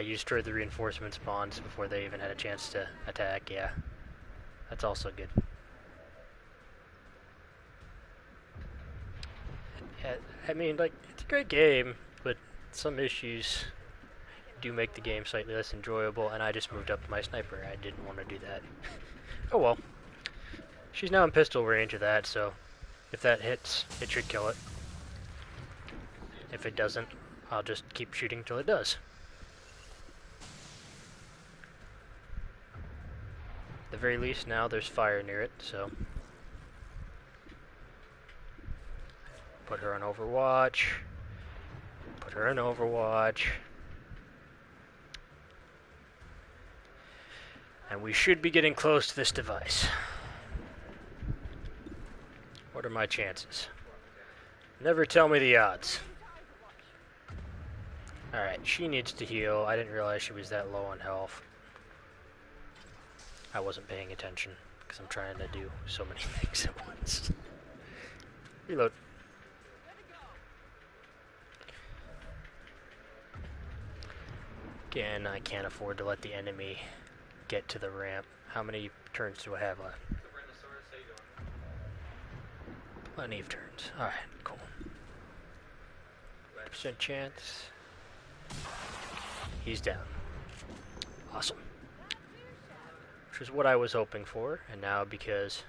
You destroyed the reinforcement spawns before they even had a chance to attack, yeah. That's also good. Yeah, I mean, like, it's a great game, but some issues do make the game slightly less enjoyable, and I just moved up my sniper. I didn't want to do that. Oh well. She's now in pistol range of that, so if that hits, it should kill it. If it doesn't, I'll just keep shooting till it does. At the very least, now there's fire near it, so... Put her on Overwatch. Put her on Overwatch. And we should be getting close to this device. What are my chances? Never tell me the odds. Alright, she needs to heal. I didn't realize she was that low on health. I wasn't paying attention, because I'm trying to do so many things at once. Reload. Again, I can't afford to let the enemy get to the ramp. How many turns do I have left? Plenty of turns. Alright, cool. 100% chance. He's down. Awesome. Which is what I was hoping for, and now because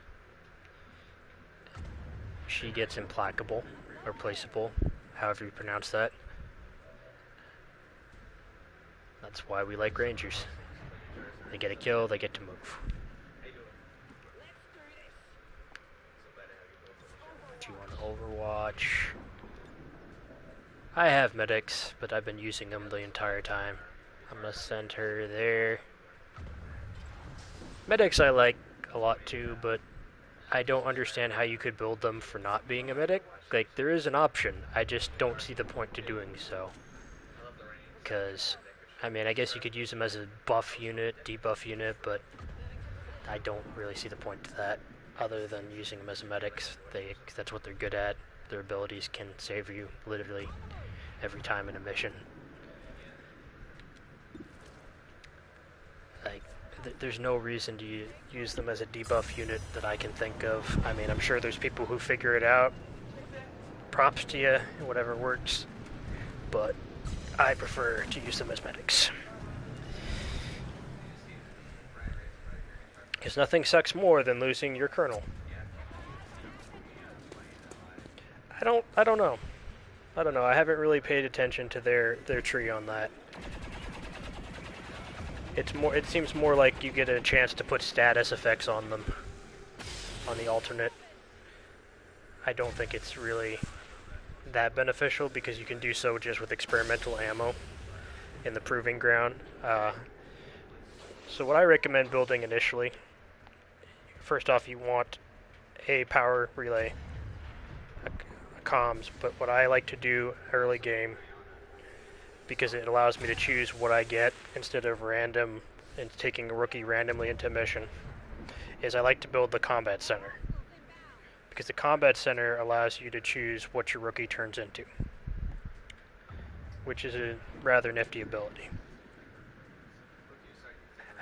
she gets implacable, or placeable, however you pronounce that. That's why we like Rangers. They get a kill, they get to move. Do you want to Overwatch? I have medics, but I've been using them the entire time. I'm gonna send her there. Medics I like a lot too, but I don't understand how you could build them for not being a medic. Like, there is an option, I just don't see the point to doing so. Because, I mean, I guess you could use them as a buff unit, debuff unit, but I don't really see the point to that, other than using them as medics. That's what they're good at. Their abilities can save you literally every time in a mission. Like, there's no reason to use them as a debuff unit that I can think of. I mean, I'm sure there's people who figure it out. Props to you, whatever works. But I prefer to use them as medics. Because nothing sucks more than losing your colonel. I don't know. I don't know. I haven't really paid attention to their tree on that. It seems more like you get a chance to put status effects on them on the alternate. I don't think it's really that beneficial because you can do so just with experimental ammo in the proving ground. So what I recommend building initially, first off, you want a power relay, a comms, but what I like to do early game, because it allows me to choose what I get instead of random and taking a rookie randomly into a mission, is I like to build the combat center. Because the combat center allows you to choose what your rookie turns into, which is a rather nifty ability.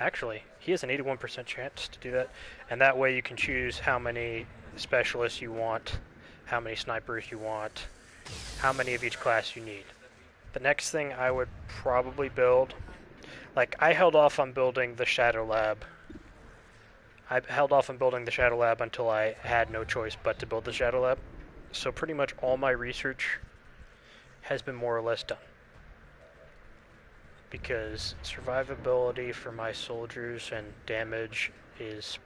Actually, he has an 81% chance to do that, and that way you can choose how many specialists you want, how many snipers you want, how many of each class you need. The next thing I would probably build, like I held off on building the Shadow Lab. I held off on building the Shadow Lab until I had no choice but to build the Shadow Lab. So pretty much all my research has been more or less done. Because survivability for my soldiers and damage is,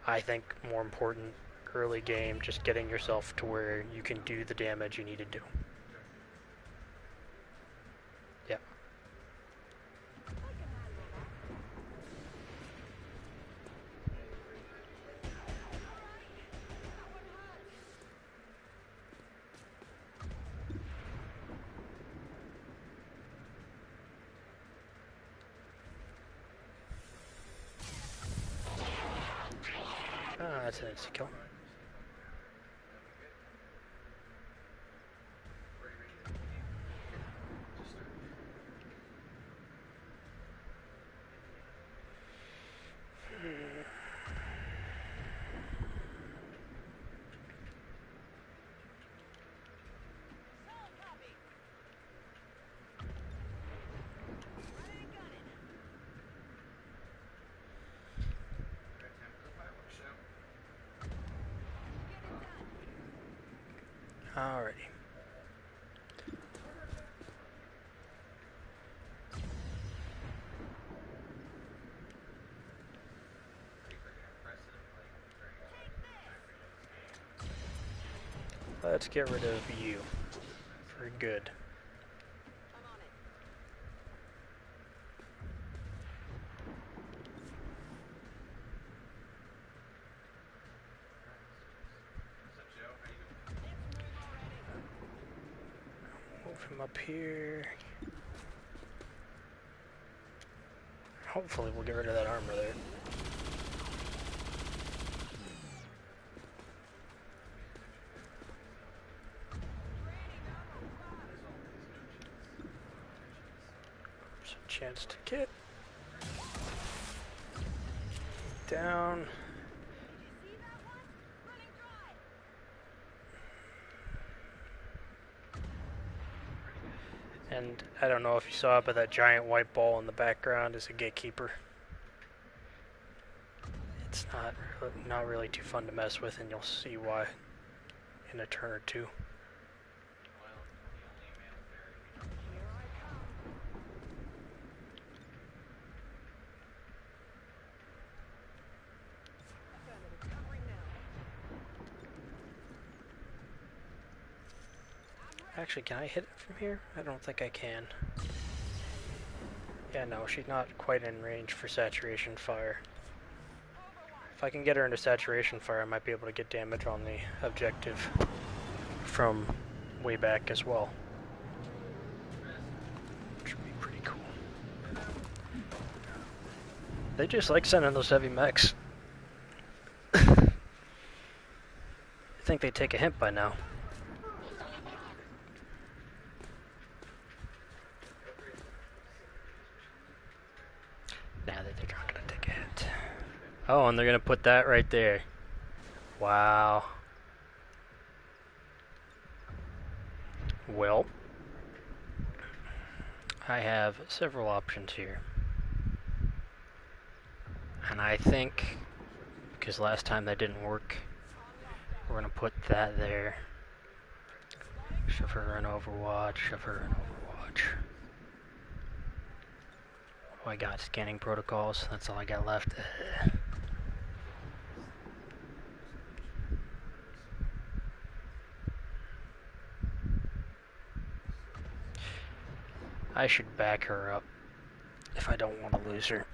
I think, more important early game, just getting yourself to where you can do the damage you need to do. Yeah. That's an instant kill. Alrighty. Let's get rid of you for good. Move him up here. Hopefully we'll get rid of that armor there. There's a chance to get down. And I don't know if you saw it, but that giant white ball in the background is a gatekeeper. It's not really too fun to mess with, and you'll see why in a turn or two. Actually, can I hit it from here? I don't think I can. Yeah, no, she's not quite in range for saturation fire. If I can get her into saturation fire, I might be able to get damage on the objective from way back as well. Which would be pretty cool. They just like sending those heavy mechs. I think they take a hint by now. Nah, they're not gonna take a hint. Oh, and they're gonna put that right there. Wow. Well, I have several options here. And I think, because last time that didn't work, we're gonna put that there. Shove her in Overwatch, shove her in Overwatch. Oh, I got scanning protocols, that's all I got left. I should back her up if I don't want to lose her.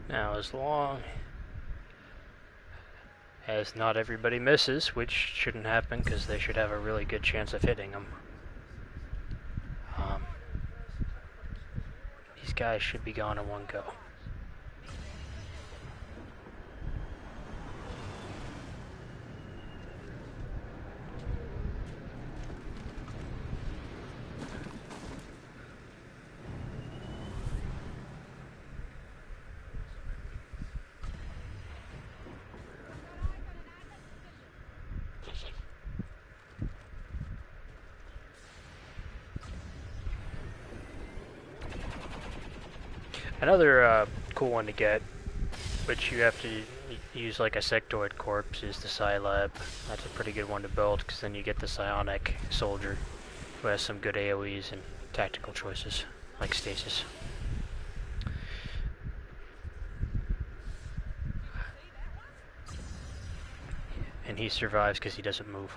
Now, as long as not everybody misses, which shouldn't happen because they should have a really good chance of hitting them, these guys should be gone in one go. Another cool one to get, which you have to use like a sectoid corpse, is the Scilab. That's a pretty good one to build, because then you get the psionic soldier, who has some good AoEs and tactical choices, like stasis. And he survives because he doesn't move.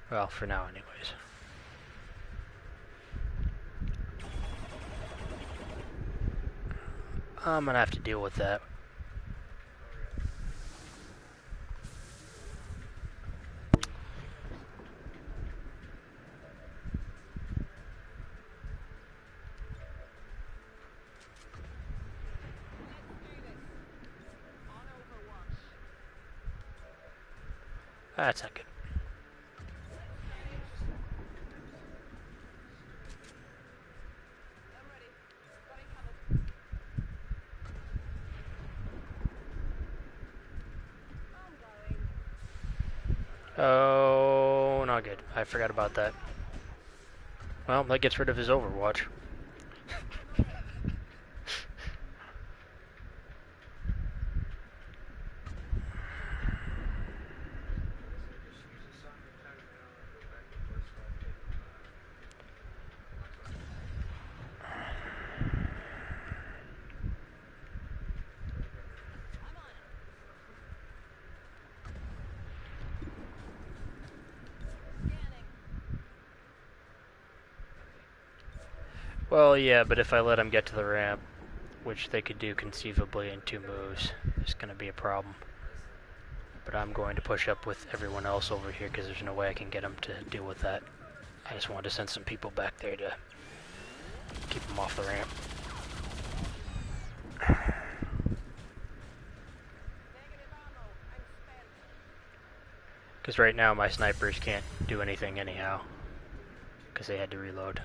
Well, for now anyways. I'm gonna have to deal with that. That's not good. Oh, not good. I forgot about that. Well, that gets rid of his Overwatch. Well, yeah, but if I let him get to the ramp, which they could do conceivably in 2 moves, it's going to be a problem. But I'm going to push up with everyone else over here because there's no way I can get them to deal with that. I just wanted to send some people back there to keep them off the ramp. Because right now my snipers can't do anything anyhow, because they had to reload.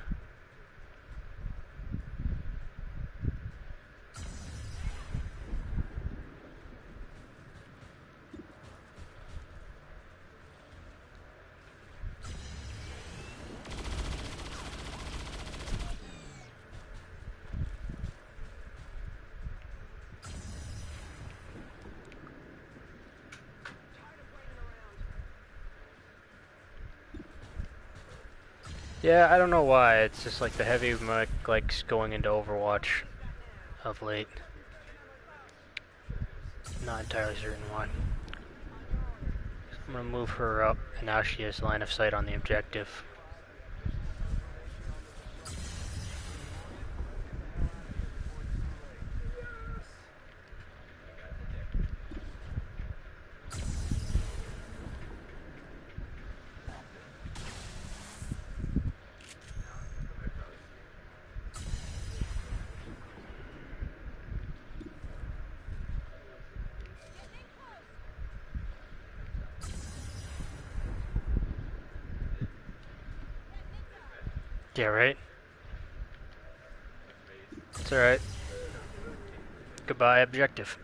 Yeah, I don't know why. It's just like the heavy mech likes going into Overwatch of late. Not entirely certain why. I'm gonna move her up, and now she has line of sight on the objective. Yeah, right? It's alright. Goodbye, objective.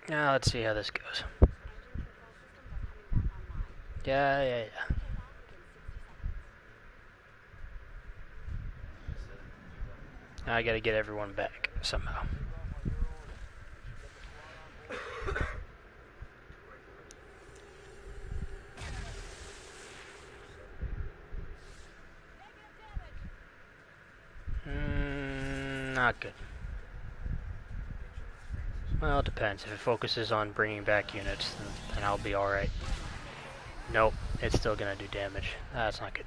Now let's see how this goes. Yeah. Now I gotta get everyone back somehow. Not good. Well, it depends. If it focuses on bringing back units, then I'll be alright. Nope, it's still gonna do damage. That's not good.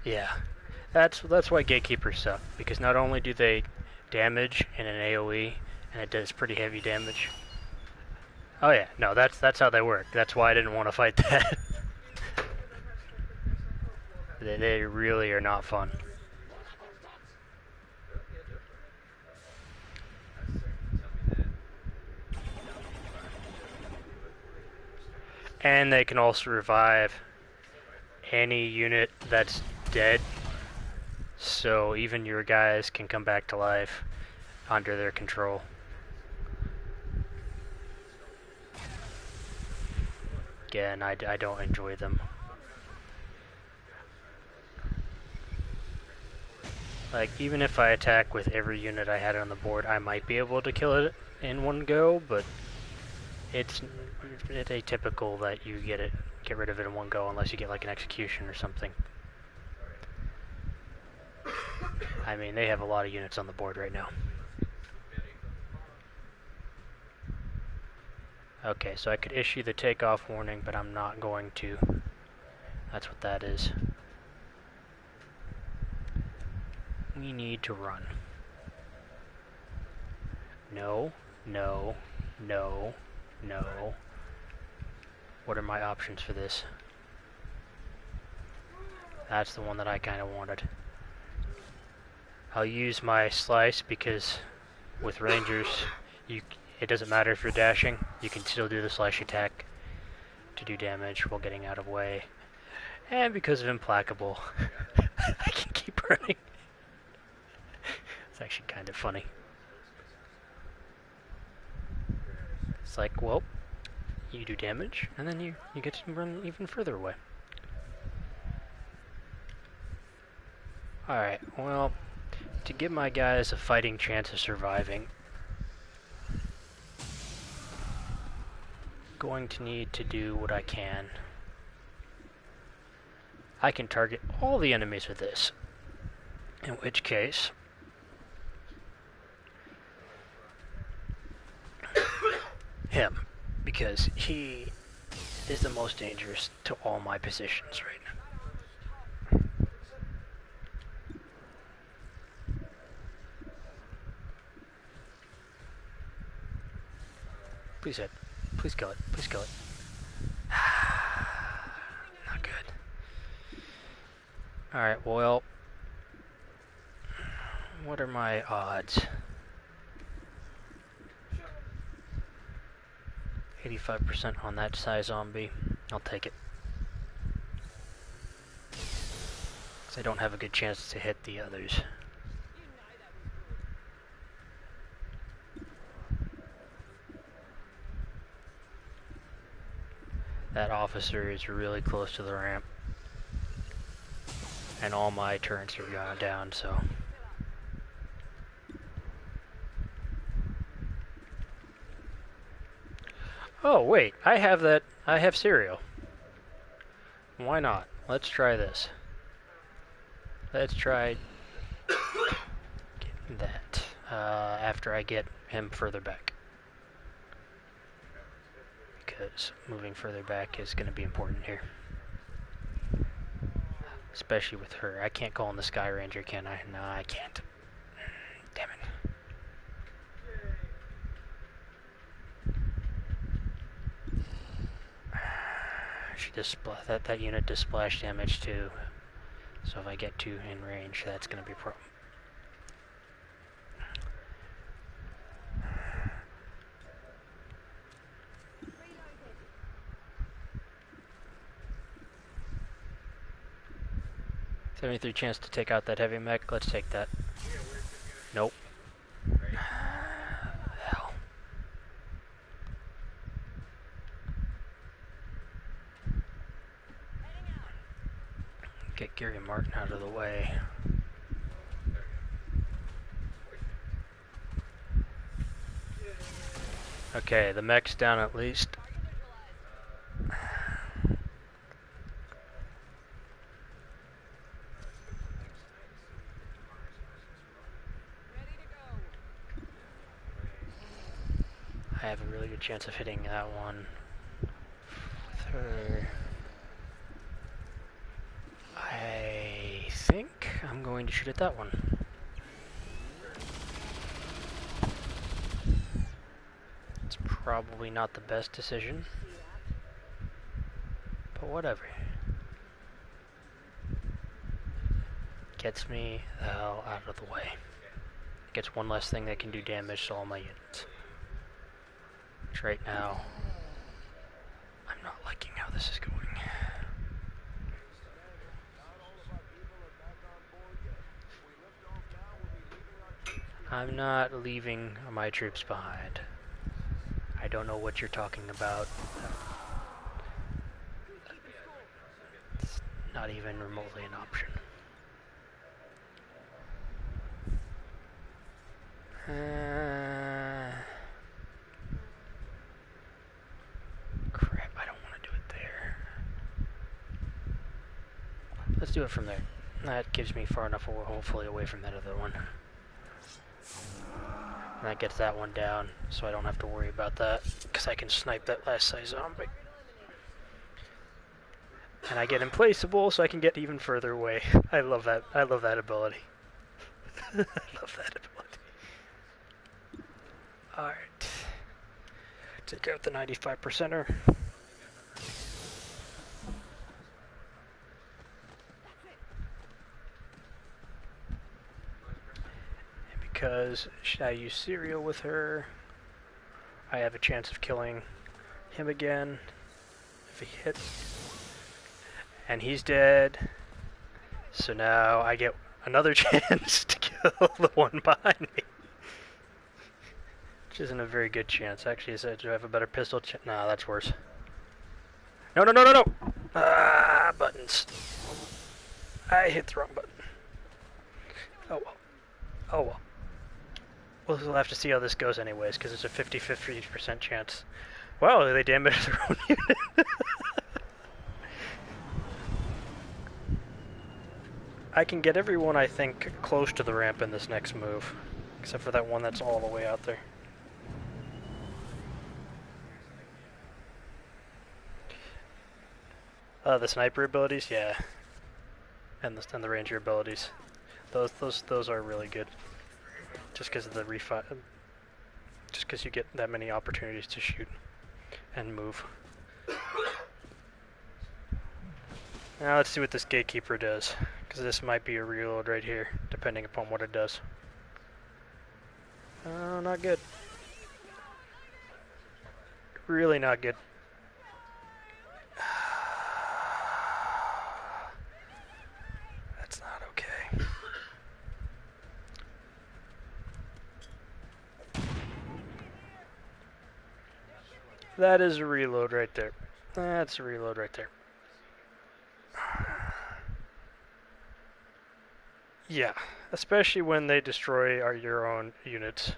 Yeah, that's why gatekeepers suck, because not only do they damage in an AoE, and it does pretty heavy damage. Oh yeah, no, that's how they work. That's why I didn't want to fight that. They really are not fun. And they can also revive any unit that's dead, so even your guys can come back to life under their control. Again, I don't enjoy them. Like, even if I attack with every unit I had on the board, I might be able to kill it in one go, but it's atypical that you get rid of it in one go unless you get like an execution or something. I mean, they have a lot of units on the board right now. Okay, so I could issue the takeoff warning, but I'm not going to. That's what that is. We need to run. No. What are my options for this? That's the one that I kind of wanted. I'll use my slice because with rangers, it doesn't matter if you're dashing, you can still do the slash attack to do damage while getting out of way. And because of implacable, I can keep running. It's actually kind of funny. It's like, well, you do damage, and then you get to run even further away. Alright, well, to give my guys a fighting chance of surviving, going to need to do what I can. I can target all the enemies with this, in which case him, because he is the most dangerous to all my positions right now. Please hit. Please kill it. Please kill it. Not good. Alright, well, what are my odds? 85% on that size zombie. I'll take it. Because I don't have a good chance to hit the others. That officer is really close to the ramp. And all my turrets are going down, so... Oh, wait, I have that. I have cereal. Why not? Let's try this. Let's try getting that after I get him further back. Because moving further back is going to be important here. Especially with her. I can't call in the Sky Ranger, can I? No, I can't. Damn it. She that unit does splash damage too. So if I get too in range, that's going to be a problem. .73 chance to take out that heavy mech. Let's take that. Nope. Hell. Get Gary Martin out of the way. Okay, the mech's down at least. I have a really good chance of hitting that one with her. I think I'm going to shoot at that one. It's probably not the best decision, but whatever. Gets me the hell out of the way. Gets one less thing that can do damage to all my units. Which right now, I'm not liking how this is going. I'm not leaving my troops behind. I don't know what you're talking about. It's not even remotely an option. Crap, I don't want to do it there. Let's do it from there. That gives me far enough, hopefully, away from that other one. And that gets that one down, so I don't have to worry about that, because I can snipe that last size zombie. And I get implaceable, so I can get even further away. I love that. I love that ability. I love that ability. Alright. Take out the 95%er. Because should I use cereal with her, I have a chance of killing him again if he hits. And he's dead. So now I get another chance to kill the one behind me. Which isn't a very good chance. Actually, do I have a better pistol? No, that's worse. No, no, no, no, no! Ah, buttons. I hit the wrong button. Oh well. Oh well. We'll have to see how this goes anyways, because it's a 50-50% chance. Wow, they damaged their own unit. I can get everyone, I think, close to the ramp in this next move. Except for that one that's all the way out there. The sniper abilities, yeah. And the ranger abilities. Those are really good. Just because of the just because you get that many opportunities to shoot and move. Now let's see what this gatekeeper does, because this might be a reload right here, depending upon what it does. Oh, not good. Really not good. That's not okay. That is a reload right there. That's a reload right there. Yeah, especially when they destroy your own units.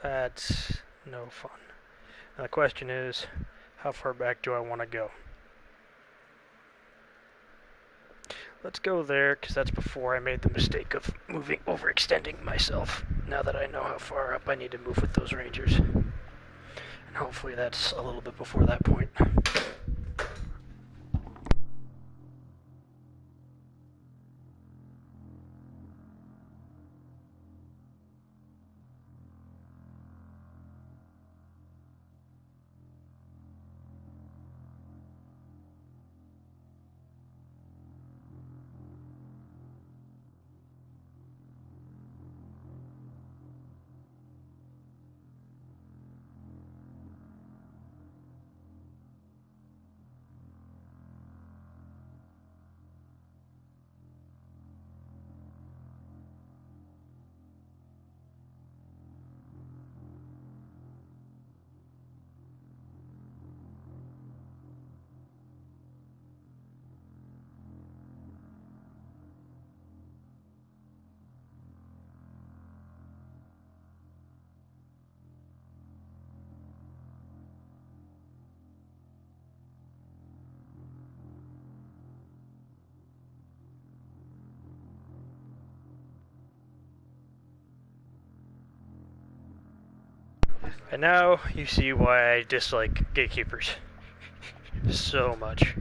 That's no fun. Now the question is, how far back do I want to go? Let's go there, because that's before I made the mistake of overextending myself. Now that I know how far up I need to move with those rangers. And hopefully that's a little bit before that point. And now you see why I dislike gatekeepers so much.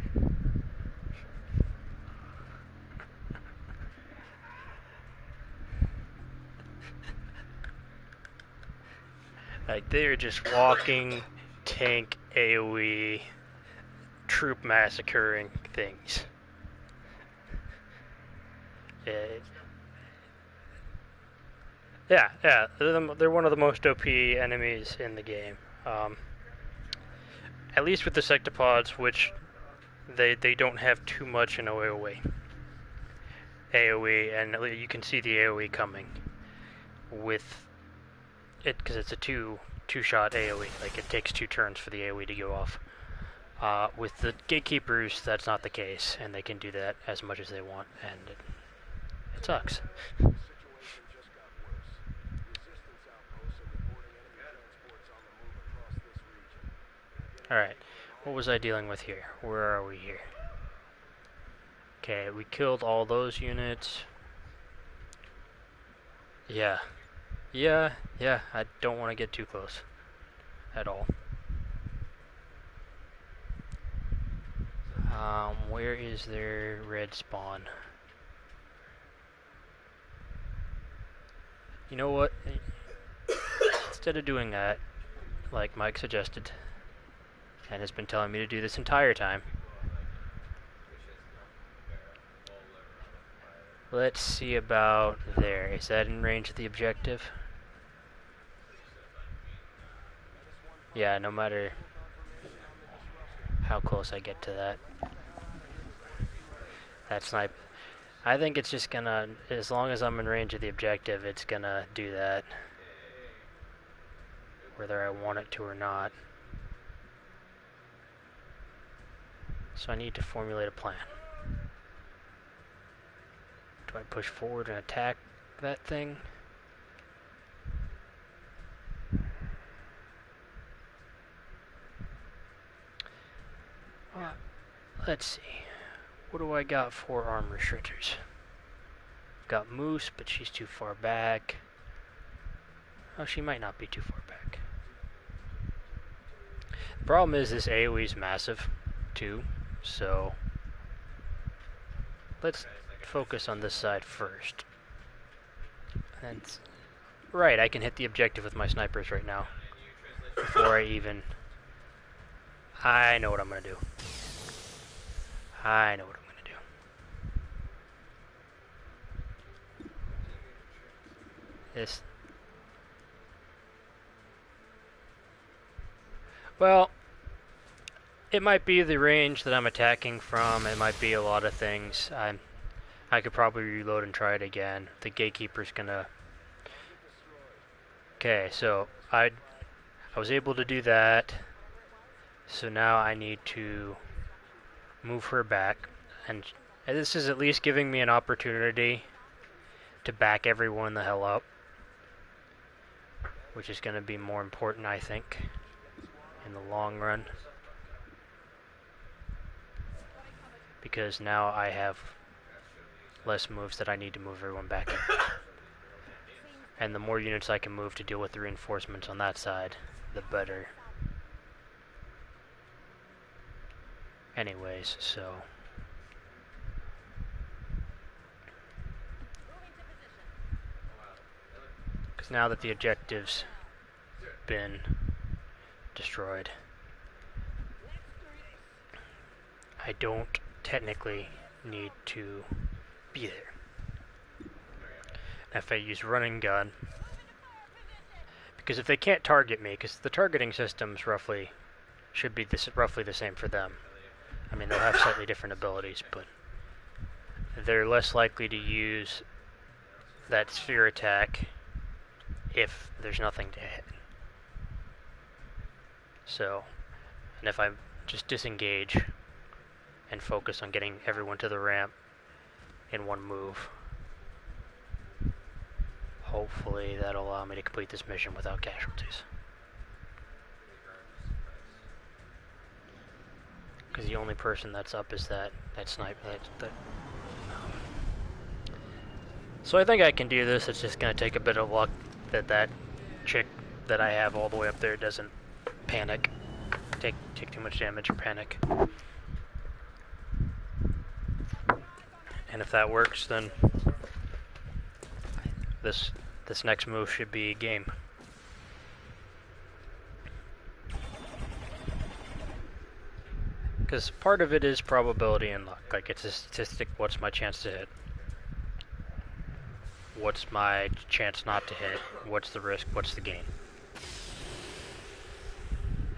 Like, they're just walking tank AoE troop massacring things. Yeah, they're one of the most OP enemies in the game. At least with the sectopods, which they don't have too much in AoE. And you can see the AoE coming with it, because it's a two-shot AoE. Like, it takes 2 turns for the AoE to go off. With the gatekeepers, that's not the case, and they can do that as much as they want, and it sucks. Alright, what was I dealing with here? Where are we here? Okay, we killed all those units. Yeah, I don't want to get too close at all. Where is their red spawn? You know what? Instead of doing that, like Mike suggested, and has been telling me to do this entire time, let's see about there. Is that in range of the objective? Yeah, no matter how close I get to that. That snipe. I think it's just gonna, as long as I'm in range of the objective, it's gonna do that. Whether I want it to or not. So I need to formulate a plan. Do I push forward and attack that thing? Let's see. What do I got for arm restrictors? Got Moose, but she's too far back. Oh, she might not be too far back. The problem is this AoE is massive, too, so let's focus on this side first. And right, I can hit the objective with my snipers right now. Before I even... I know what I'm going to do. I know what I'm going to do. This... Well, it might be the range that I'm attacking from. It might be a lot of things. I could probably reload and try it again. The gatekeeper's gonna... Okay, so I was able to do that. So now I need to move her back, and this is at least giving me an opportunity to back everyone the hell up, which is going to be more important, I think, in the long run. Because now I have less moves that I need to move everyone back in. And the more units I can move to deal with the reinforcements on that side, the better. Anyways, so... because now that the objective's been destroyed, I don't technically need to be there. If I use running gun, because if they can't target me, because the targeting systems should be roughly the same for them. I mean, they'll have slightly different abilities, but they're less likely to use that sphere attack if there's nothing to hit. So, and if I just disengage and focus on getting everyone to the ramp in one move, hopefully that'll allow me to complete this mission without casualties. Because the only person that's up is that sniper. So I think I can do this. It's just going to take a bit of luck that chick that I have all the way up there doesn't panic, take too much damage or panic. And if that works, then this next move should be game. Because part of it is probability and luck. Like, it's a statistic, what's my chance to hit? What's my chance not to hit? What's the risk? What's the gain?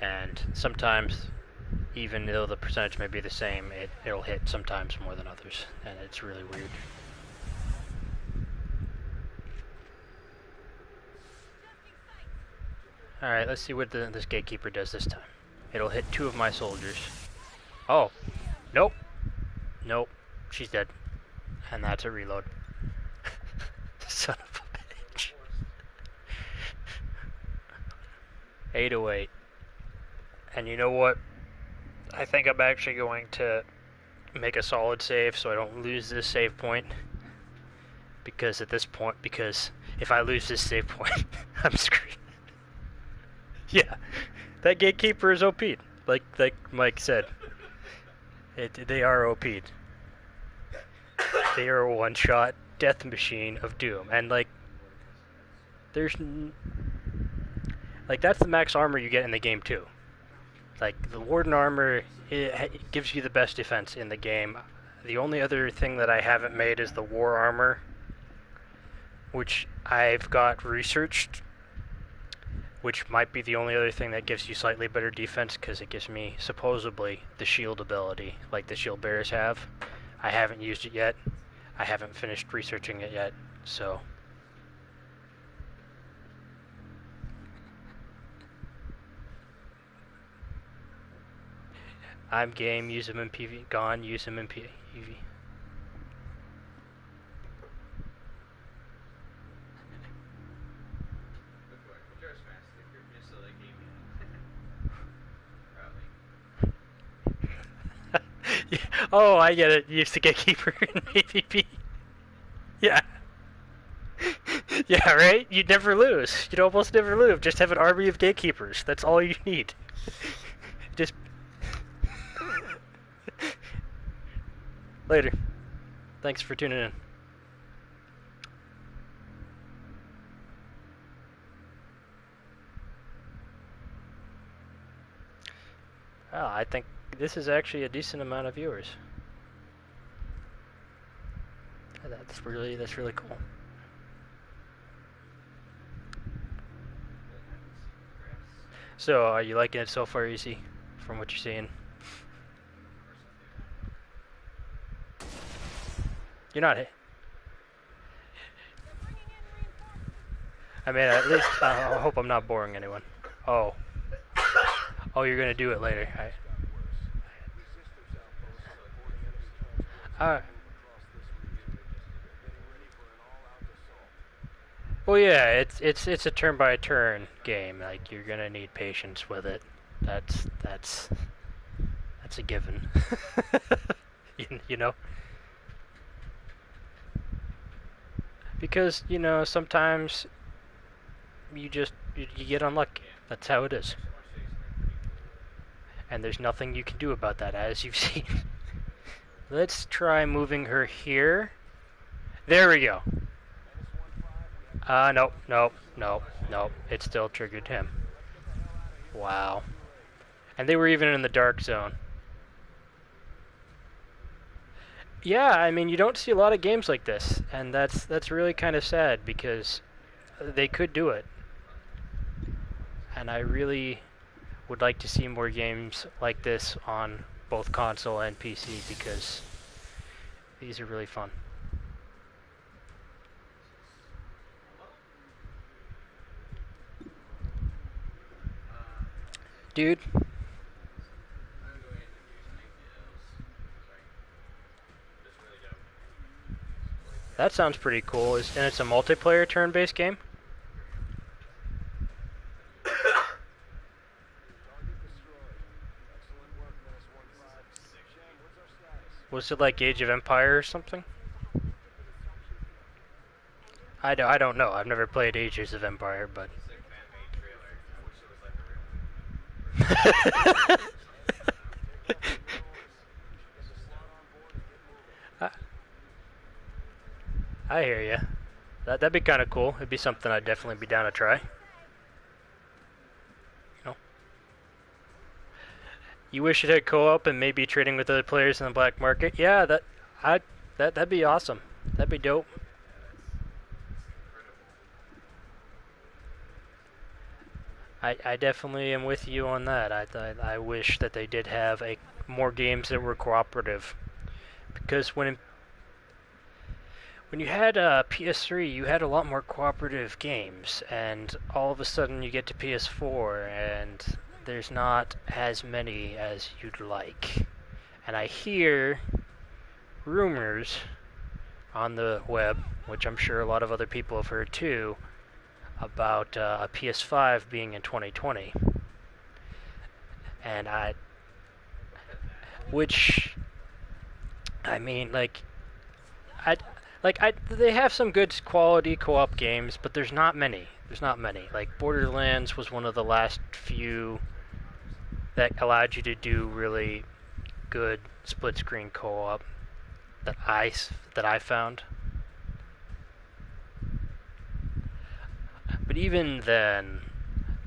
And sometimes, even though the percentage may be the same, it'll hit sometimes more than others, and it's really weird. Alright, let's see what this gatekeeper does this time. It'll hit 2 of my soldiers. Oh, nope. Nope, she's dead. And that's a reload. Son of a bitch. 808. And you know what? I think I'm actually going to make a solid save so I don't lose this save point. Because at this point, if I lose this save point, I'm screwed. Yeah, that gatekeeper is OP'd. Like Mike said. They are OP'd. They are a one-shot death machine of doom. And that's the max armor you get in the game too. Like, the Warden armor, it gives you the best defense in the game. The only other thing that I haven't made is the War armor, which I've got researched, which might be the only other thing that gives you slightly better defense, because it gives me, supposedly, the shield ability, like the shield bearers have. I haven't used it yet. I haven't finished researching it yet, so... I'm game, use him in PV. Gone, use him in PV. Yeah. Oh, I get it. Use the gatekeeper in PvP. Yeah. Yeah, right? You'd never lose. You'd almost never lose. Just have an army of gatekeepers. That's all you need. Just... Later. Thanks for tuning in. Oh, I think this is actually a decent amount of viewers. That's really cool. So, are you liking it so far, Easy, from what you're seeing? You're not. I mean, at least I hope I'm not boring anyone. Oh. Oh, you're gonna do it later. Well, yeah, it's a turn by turn game. Like you're gonna need patience with it. That's a given. you know, because sometimes you get unlucky. That's how it is. And there's nothing you can do about that, as you've seen. Let's try moving her here. There we go. Nope. It still triggered him. Wow. And they were even in the dark zone. Yeah, I mean, you don't see a lot of games like this, and that's really kind of sad because they could do it. And I really would like to see more games like this on both console and PC because these are really fun. Dude. That sounds pretty cool. And it's a multiplayer turn-based game? Was it like Age of Empire or something? I don't know. I've never played Ages of Empire, but... I hear ya. That'd be kind of cool. It'd be something I'd definitely be down to try. You wish it had co-op and maybe trading with other players in the black market? Yeah, that'd be awesome. That'd be dope. I definitely am with you on that. I wish that they did have more games that were cooperative, because when you had PS3, you had a lot more cooperative games, and all of a sudden you get to PS4 and there's not as many as you'd like. And I hear rumors on the web, which I'm sure a lot of other people have heard too, about a PS5 being in 2020. And they have some good quality co-op games, but there's not many. Like Borderlands was one of the last few that allowed you to do really good split-screen co-op that I found. But even then,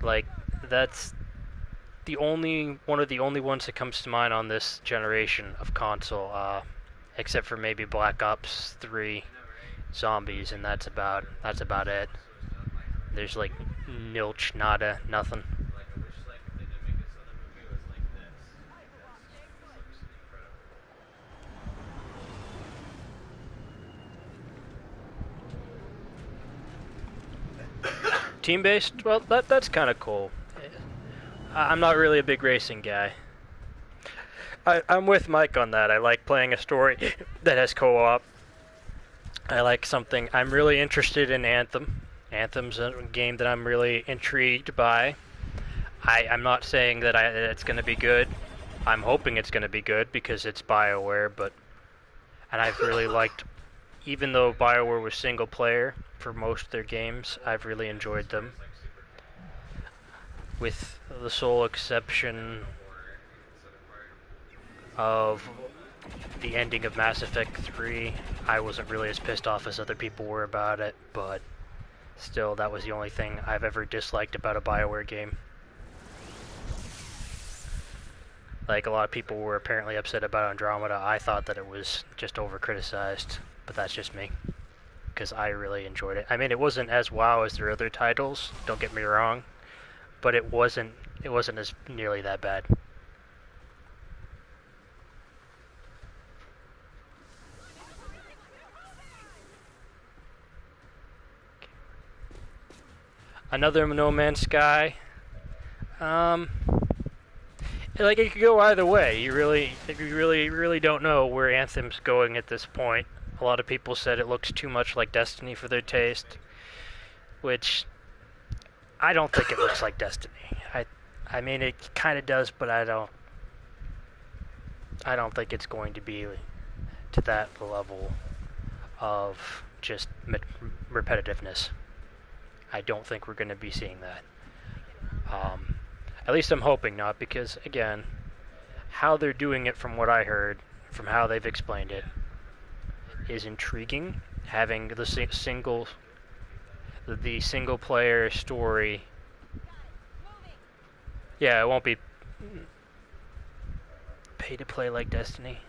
like, that's one of the only ones that comes to mind on this generation of console, except for maybe Black Ops 3 Zombies, and that's about it. There's like nilch, nada, nothing. Team-based? Well, that's kind of cool. I'm not really a big racing guy. I'm with Mike on that. I like playing a story that has co-op. I like something. I'm really interested in Anthem. Anthem's a game that I'm really intrigued by. I'm not saying that it's going to be good. I'm hoping it's going to be good because it's BioWare, and I've really liked, even though BioWare was single player for most of their games, I've really enjoyed them. With the sole exception of the ending of Mass Effect 3, I wasn't really as pissed off as other people were about it, but still, that was the only thing I've ever disliked about a BioWare game. Like, a lot of people were apparently upset about Andromeda. I thought that it was just over-criticized, but that's just me, because I really enjoyed it. I mean, it wasn't as wow as their other titles, don't get me wrong, but it wasn't as nearly that bad. Another No Man's Sky. Like, it could go either way. You really don't know where Anthem's going at this point. A lot of people said it looks too much like Destiny for their taste, which I don't think it looks like Destiny. I mean, it kind of does, but I don't think it's going to be to that level of just repetitiveness. I don't think we're going to be seeing that. At least I'm hoping not, because, again, how they're doing it from what I heard, from how they've explained it, is intriguing. Having the single player story. Yeah, it won't be pay to play like Destiny.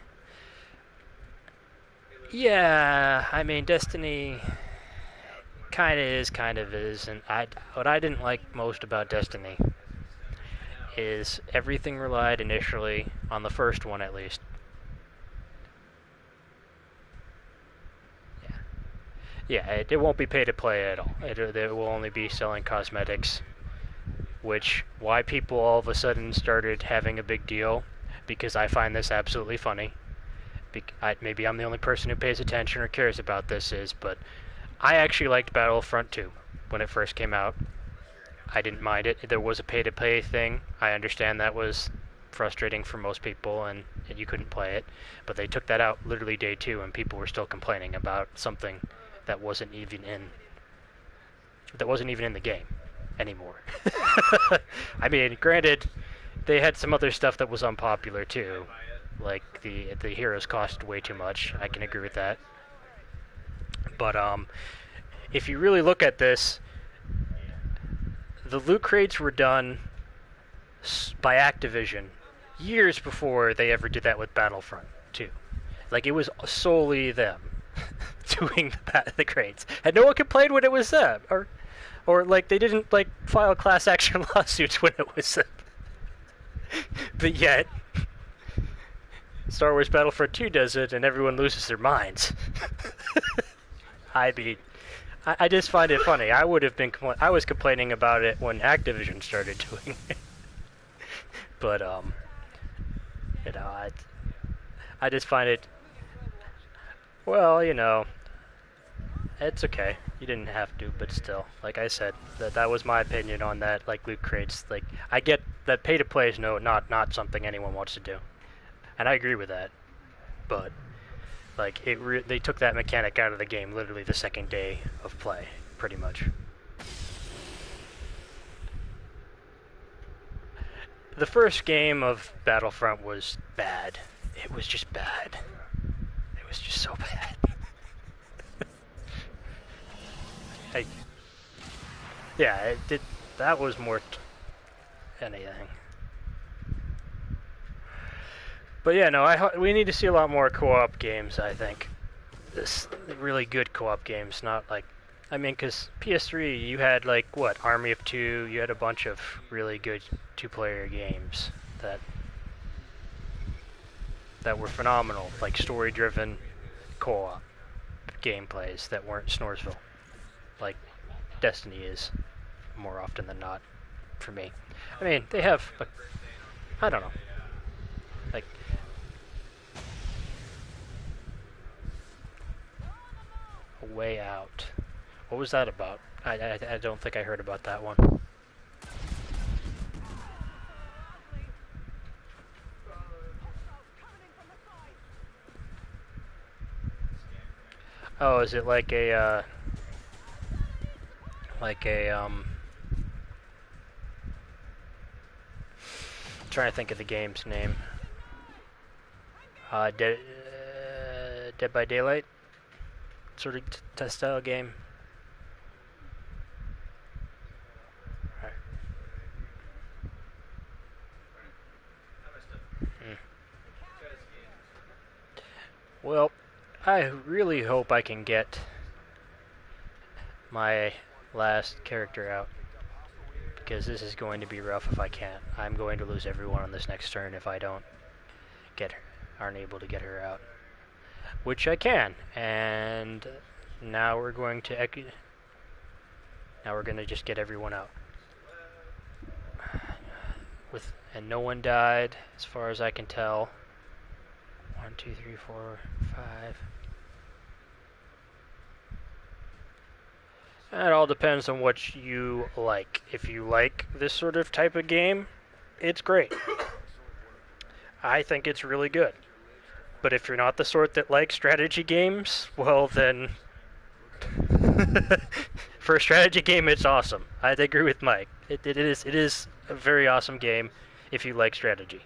Yeah, I mean, Destiny kind of is, and what I didn't like most about Destiny is everything relied initially, on the first one at least. Yeah, it won't be pay to play at all. It will only be selling cosmetics, which, why people all of a sudden started having a big deal, because I find this absolutely funny. Maybe I'm the only person who pays attention or cares about this, but I actually liked Battlefront 2 when it first came out. I didn't mind it. There was a pay-to-play thing. I understand that was frustrating for most people, and you couldn't play it. But they took that out literally day 2, and people were still complaining about something that wasn't even in the game anymore. I mean, granted, they had some other stuff that was unpopular too, like the heroes cost way too much. I can agree with that. But if you really look at this, the loot crates were done by Activision years before they ever did that with Battlefront 2. Like, it was solely them doing the crates, and no one complained when it was them, or like they didn't like file class action lawsuits when it was them. But yet, Star Wars Battlefront 2 does it, and everyone loses their minds. I mean, I just find it funny. I was complaining about it when Activision started doing it. But you know, I just find it. Well, you know, it's okay. You didn't have to, but still, like I said, that was my opinion on that. Like, loot crates. Like, I get that pay to play is not something anyone wants to do, and I agree with that. But like, they took that mechanic out of the game literally the second day of play, pretty much. The first game of Battlefront was bad. It was just bad. It was just so bad. Yeah, it did. That was more anything. But yeah, no, we need to see a lot more co-op games, I think. Really good co-op games, not like... I mean, because PS3, you had, like, what, Army of Two, you had a bunch of really good two-player games that were phenomenal, like story-driven co-op gameplays that weren't Snoresville, like Destiny is, more often than not, for me. I mean, they have, like, I don't know, like... A Way Out. What was that about? I don't think I heard about that one. Oh, is it like a, trying to think of the game's name. Dead by Daylight? Sort of test style game. Right. Well, I really hope I can get my last character out, because this is going to be rough if I can't. I'm going to lose everyone on this next turn if I don't aren't able to get her out. Which I can, and now we're going to just get everyone out. and no one died, as far as I can tell. 1, 2, 3, 4, 5. It all depends on what you like. If you like this sort of type of game, it's great. I think it's really good. But if you're not the sort that likes strategy games, well then, for a strategy game, it's awesome. I'd agree with Mike. It is a very awesome game if you like strategy.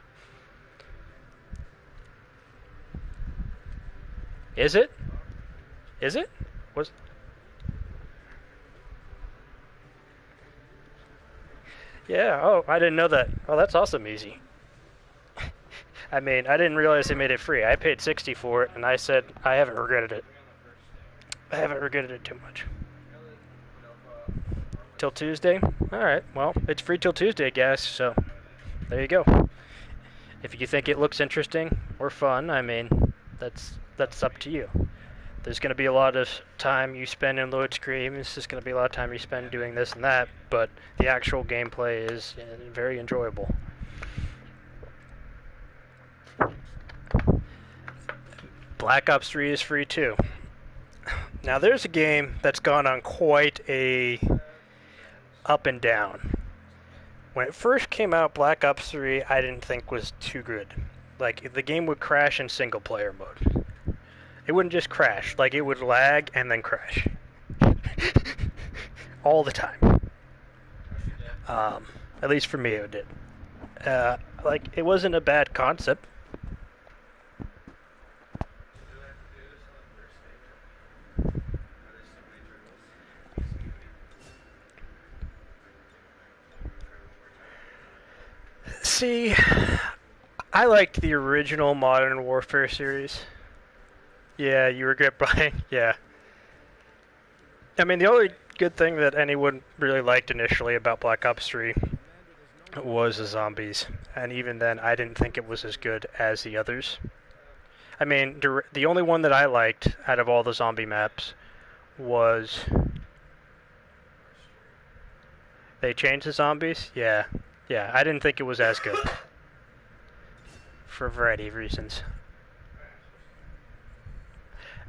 Is it? Is it? Yeah, oh, I didn't know that. Oh, that's awesome easy. I mean, I didn't realize they made it free. I paid $60 for it, and I said I haven't regretted it. I haven't regretted it too much. Till Tuesday? Alright, well, it's free till Tuesday, guys, so there you go. If you think it looks interesting or fun, I mean, that's up to you. There's going to be a lot of time you spend in load screens. There's going to be a lot of time you spend doing this and that, but the actual gameplay is very enjoyable. Black Ops 3 is free too. Now there's a game that's gone on quite a up and down. When it first came out, Black Ops 3 I didn't think was too good. Like, the game would crash in single player mode. It wouldn't just crash, like it would lag and then crash. All the time. At least for me it did. Like, it wasn't a bad concept. See, I liked the original Modern Warfare series. Yeah, you regret buying? Yeah. I mean, the only good thing that anyone really liked initially about Black Ops 3 was the zombies. And even then, I didn't think it was as good as the others. I mean, the only one that I liked out of all the zombie maps was... They changed the zombies? Yeah. Yeah, I didn't think it was as good. For a variety of reasons.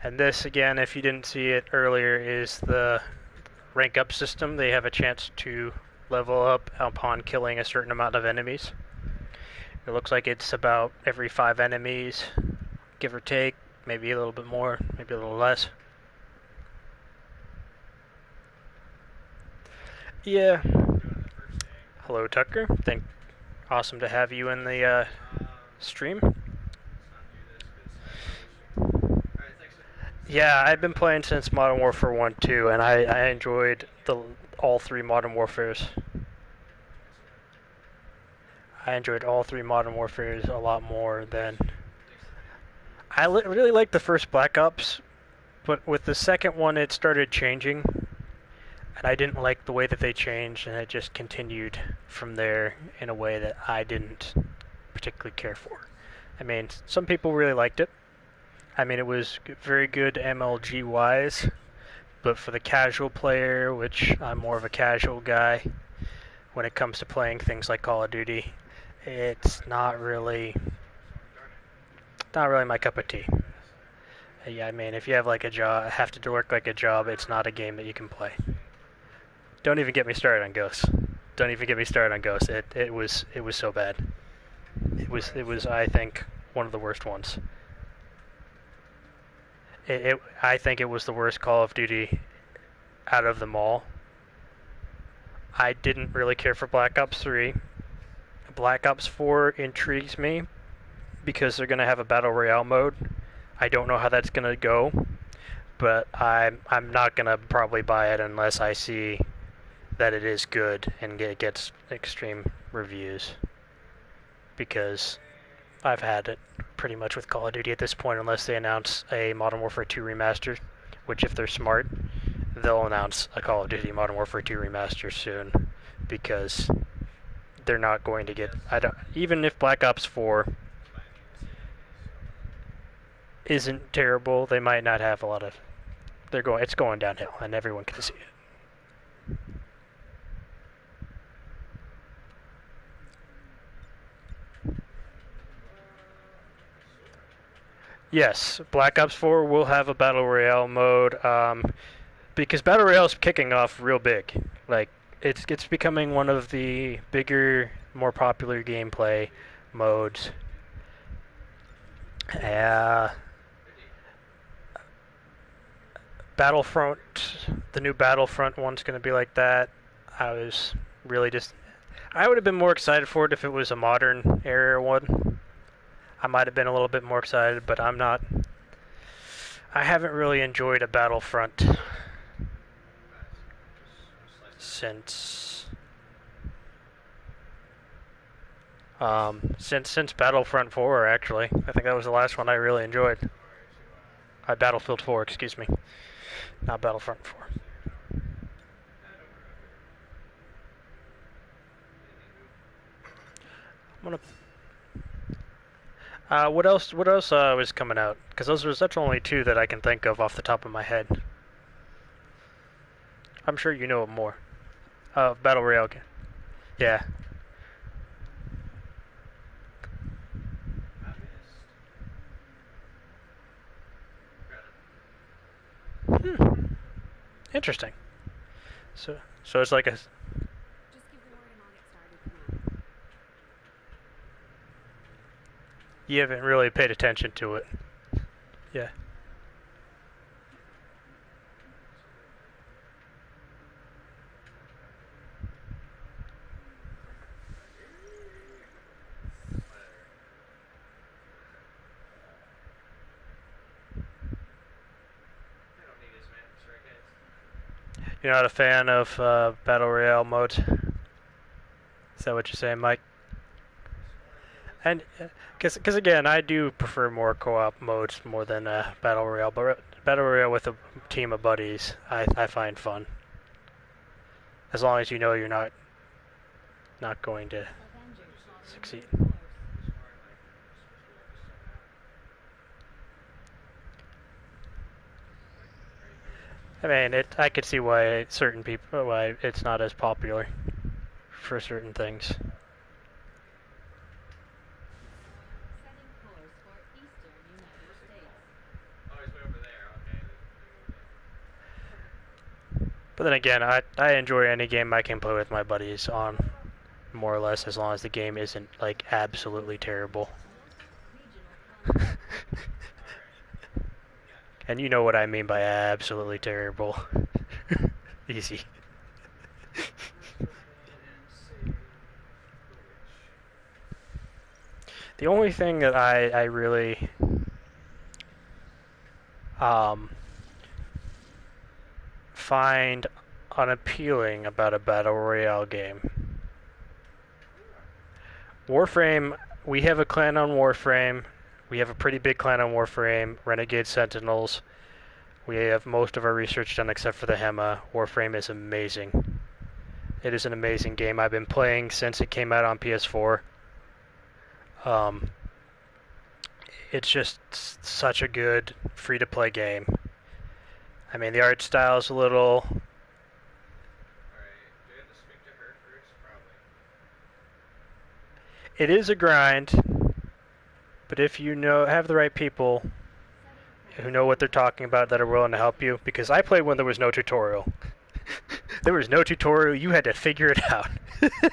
And this, again, if you didn't see it earlier, is the rank up system. They have a chance to level up upon killing a certain amount of enemies. It looks like it's about every 5 enemies, give or take, maybe a little bit more, maybe a little less. Yeah. Hello, Tucker. Awesome to have you in the stream. Yeah, I've been playing since Modern Warfare 1 too, and I enjoyed all 3 Modern Warfares. I enjoyed all 3 Modern Warfares a lot more than... I really liked the first Black Ops, but with the second one it started changing, and I didn't like the way that they changed, and it just continued from there in a way that I didn't particularly care for. I mean, some people really liked it. I mean, it was very good MLG-wise, but for the casual player, which I'm more of a casual guy, when it comes to playing things like Call of Duty, it's not really my cup of tea. Yeah, I mean, if you have like a job, have to work like a job, it's not a game that you can play. Don't even get me started on Ghosts. Don't even get me started on Ghosts. It was so bad. It was I think one of the worst ones. I think it was the worst Call of Duty out of them all. I didn't really care for Black Ops 3. Black Ops 4 intrigues me because they're going to have a Battle Royale mode. I don't know how that's going to go, but I'm not going to probably buy it unless I see that it is good and it gets extreme reviews. Because I've had it pretty much with Call of Duty at this point, unless they announce a Modern Warfare 2 remaster, which if they're smart, they'll announce a Call of Duty Modern Warfare 2 remaster soon, because they're not going to get... even if Black Ops 4 isn't terrible, they might not have a lot of... It's going downhill, and everyone can see it. Yes, Black Ops 4 will have a Battle Royale mode, because Battle Royale is kicking off real big. Like, it's becoming one of the bigger, more popular gameplay modes. Battlefront, the new Battlefront one's going to be like that. I was really just... I would have been more excited for it if it was a modern era one. I might have been a little bit more excited, but I'm not... I haven't really enjoyed a Battlefront since Battlefront 4, actually. I think that was the last one I really enjoyed. Battlefield 4, excuse me. Not Battlefront 4. I'm gonna... what else was coming out? Because that's only two that I can think of off the top of my head. I'm sure you know more. Battle Royale. Yeah. Interesting. So it's like a... Just give the word and I'll get started. You haven't really paid attention to it. Yeah. You're not a fan of Battle Royale modes? Is that what you're saying, Mike? And because again, I do prefer more co-op modes more than Battle Royale. But Battle Royale with a team of buddies, I find fun. As long as you know you're not going to succeed. I mean, I could see why it's not as popular for certain things. But then again, I enjoy any game I can play with my buddies on, more or less, as long as the game isn't, like, absolutely terrible. And you know what I mean by absolutely terrible. Easy. The only thing that I really find unappealing about a Battle Royale game. Warframe, we have a clan on Warframe. We have a pretty big clan on Warframe, Renegade Sentinels. We have most of our research done except for the HEMA. Warframe is amazing. It is an amazing game. I've been playing since it came out on PS4. It's just such a good free-to-play game. I mean, the art style is a little... It is a grind, but if you have the right people who know what they're talking about that are willing to help you, because I played when there was no tutorial. There was no tutorial, you had to figure it out.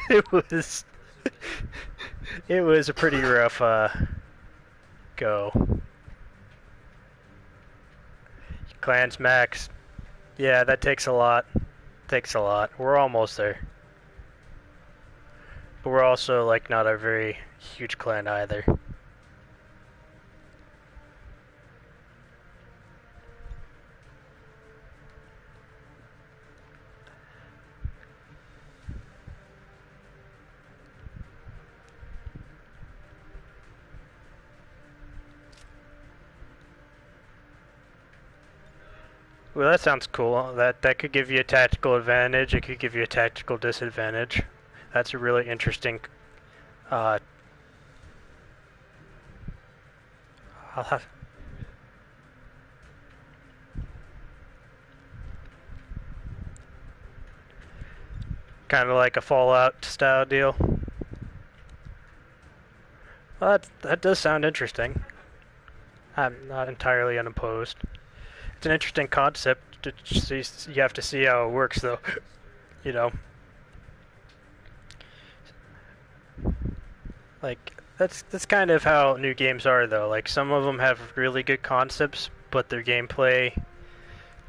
It was a pretty rough go. Clans max. Yeah, that takes a lot. We're almost there. But we're also, like, not a very huge clan either. Well, that sounds cool. That could give you a tactical advantage. It could give you a tactical disadvantage. That's a really interesting. I'll have. Kind of like a Fallout style deal. Well, that does sound interesting. I'm not entirely unopposed. It's an interesting concept. You have to see how it works, though. You know, like that's kind of how new games are, though. Like some of them have really good concepts, but their gameplay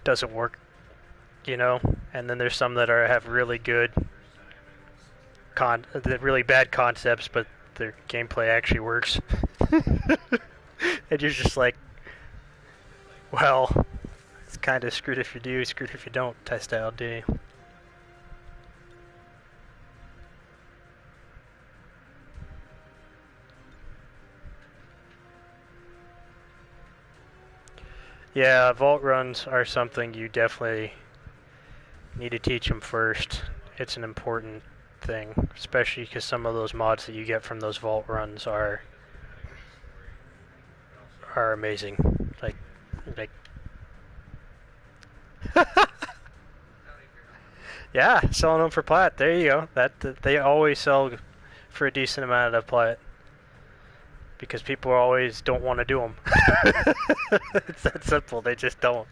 doesn't work. You know, and then there's some that have really good really bad concepts, but their gameplay actually works. And you're just like, well, it's kind of screwed if you do, screwed if you don't, test LD. Yeah, vault runs are something you definitely need to teach them first. It's an important thing, especially because some of those mods that you get from those vault runs are amazing. Like yeah, selling them for plat. There you go. That they always sell for a decent amount of plat because people always don't want to do them. It's that simple. They just don't.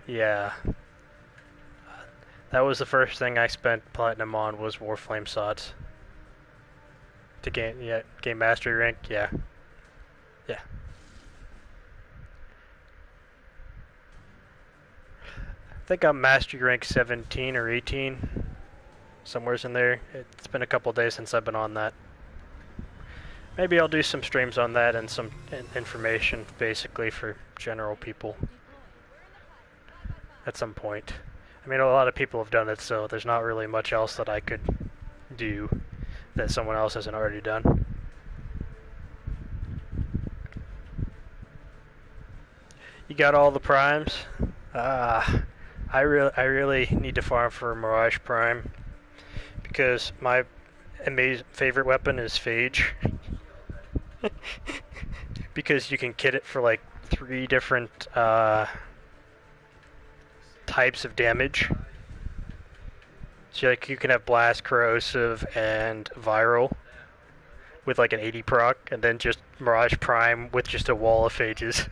Yeah. That was the first thing I spent platinum on was Warflame sods. To gain mastery rank, yeah. Yeah. I think I'm mastery rank 17 or 18. Somewhere's in there. It's been a couple days since I've been on that. Maybe I'll do some streams on that and some information basically for general people at some point. I mean, a lot of people have done it, so there's not really much else that I could do that someone else hasn't already done. You got all the primes? I really need to farm for Mirage Prime because my favorite weapon is Phage. Because you can kit it for like 3 different types of damage. So like you can have Blast, Corrosive, and Viral with like an 80 proc, and then just Mirage Prime with just a wall of phages.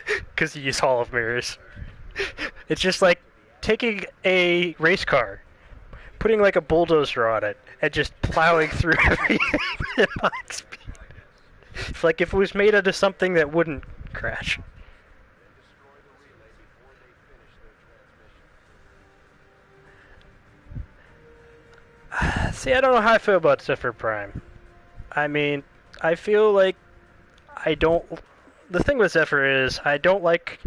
Because you use Hall of Mirrors. It's just like taking a race car, putting like a bulldozer on it, and just plowing through everything at max speed. It's like if it was made out of something that wouldn't crash. See, I don't know how I feel about Zephyr Prime. I mean, I feel like I don't... The thing with Zephyr is, I don't like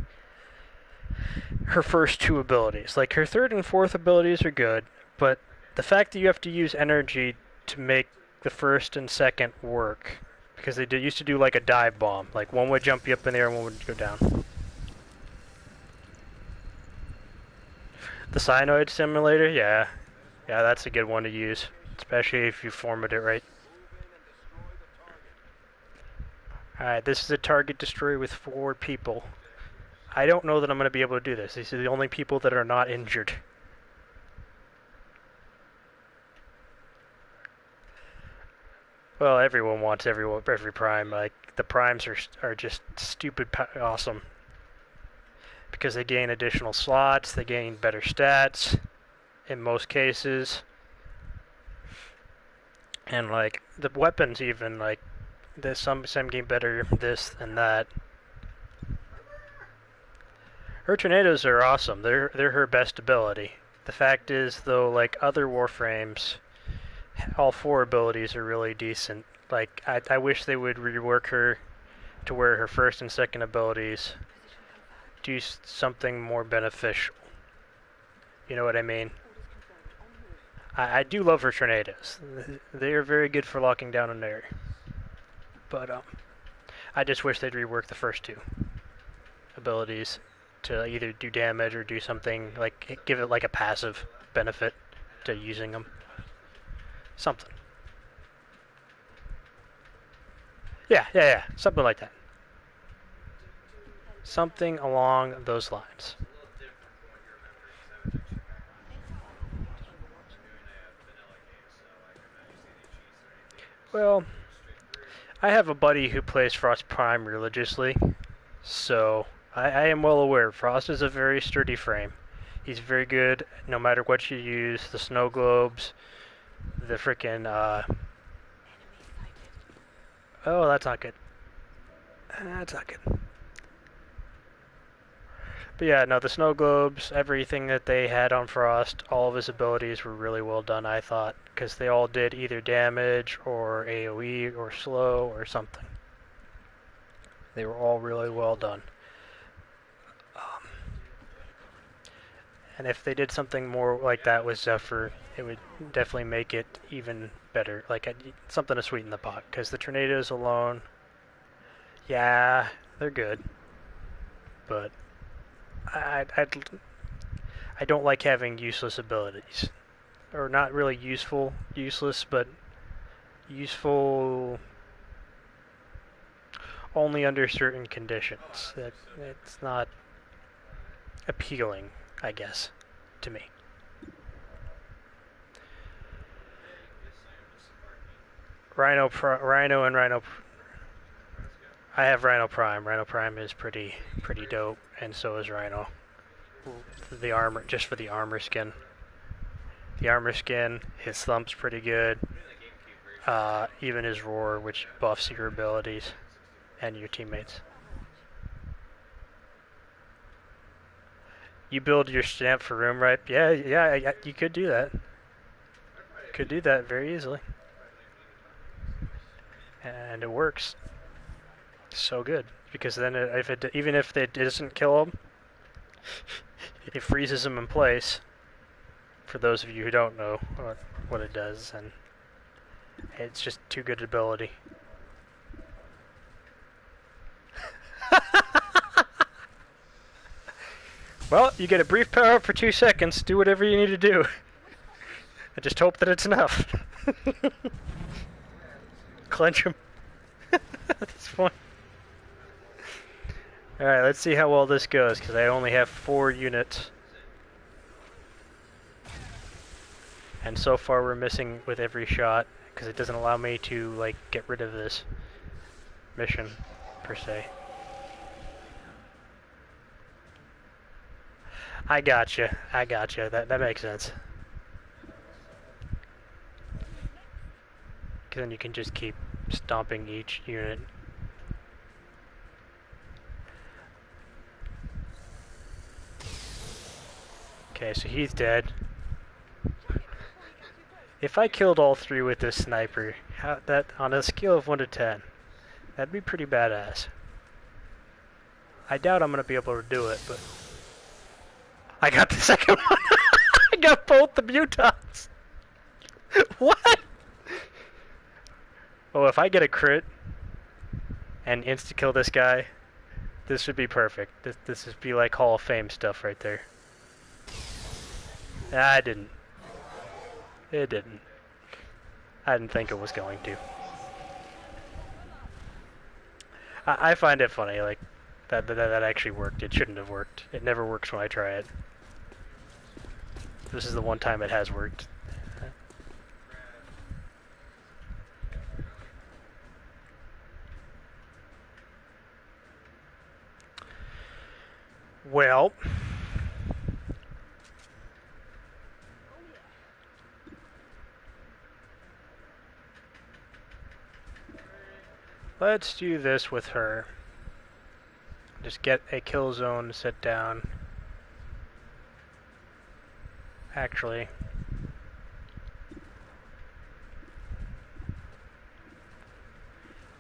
her first 2 abilities. Like, her 3rd and 4th abilities are good, but the fact that you have to use energy to make the 1st and 2nd work, because they used to do like a dive bomb. Like, one would jump you up in the air and one would go down. The Cyanoid Simulator? Yeah. Yeah, that's a good one to use, especially if you format it right. Alright, this is a target destroy with 4 people. I don't know that I'm going to be able to do this. These are the only people that are not injured. Well, everyone wants every prime. Like, the primes are just stupid awesome. Because they gain additional slots, they gain better stats, in most cases. And, like, the weapons even, like, some gain better this and that. Her tornadoes are awesome. They're her best ability. The fact is, though, like other Warframes, all 4 abilities are really decent. Like, I wish they would rework her to where her 1st and 2nd abilities do something more beneficial. You know what I mean? I do love her tornadoes. They are very good for locking down an area. But I just wish they'd rework the first 2 abilities to either do damage or do something, like give it like a passive benefit to using them. Something. Yeah. Something like that. Something along those lines. Well, I have a buddy who plays Frost Prime religiously, so I am well aware. Frost is a very sturdy frame. He's very good no matter what you use. The snow globes, the frickin' oh, that's not good. That's not good. But yeah, no, the snow globes, everything that they had on Frost, all of his abilities were really well done, I thought, because they all did either damage or AoE or slow or something. They were all really well done. And if they did something more like that with Zephyr, it would definitely make it even better. Like something to sweeten the pot, because the tornadoes alone, yeah, they're good, but I don't like having useless abilities, or not really useless, but useful only under certain conditions. That it's not appealing, I guess, to me. Rhino and Rhino. I have Rhino Prime. Rhino Prime is pretty dope, and so is Rhino. The armor, just for the armor skin. The armor skin, his thump's pretty good. Even his roar, which buffs your abilities and your teammates. You build your stamp for room, right? Yeah, you could do that. Could do that very easily. And it works so good, because then even if it doesn't kill him, it freezes him in place. For those of you who don't know what it does, and it's just too good ability. Well, you get a brief power up for 2 seconds. Do whatever you need to do. I just hope that it's enough. Clench him. That's fun. Alright, let's see how well this goes, because I only have 4 units. And so far we're missing with every shot, because it doesn't allow me to, like, get rid of this mission, per se. I gotcha. That makes sense. Because then you can just keep stomping each unit. Okay, so he's dead. If I killed all 3 with this sniper, that on a scale of 1 to 10, that'd be pretty badass. I doubt I'm gonna be able to do it, but I got the second one. I got both the mutons. What? Oh, if I get a crit and insta kill this guy, this would be perfect. This would be like Hall of Fame stuff right there. I didn't. It didn't. I didn't think it was going to. I find it funny, like, that actually worked. It shouldn't have worked. It never works when I try it. This is the one time it has worked. Well, let's do this with her. Just get a kill zone set down. Actually,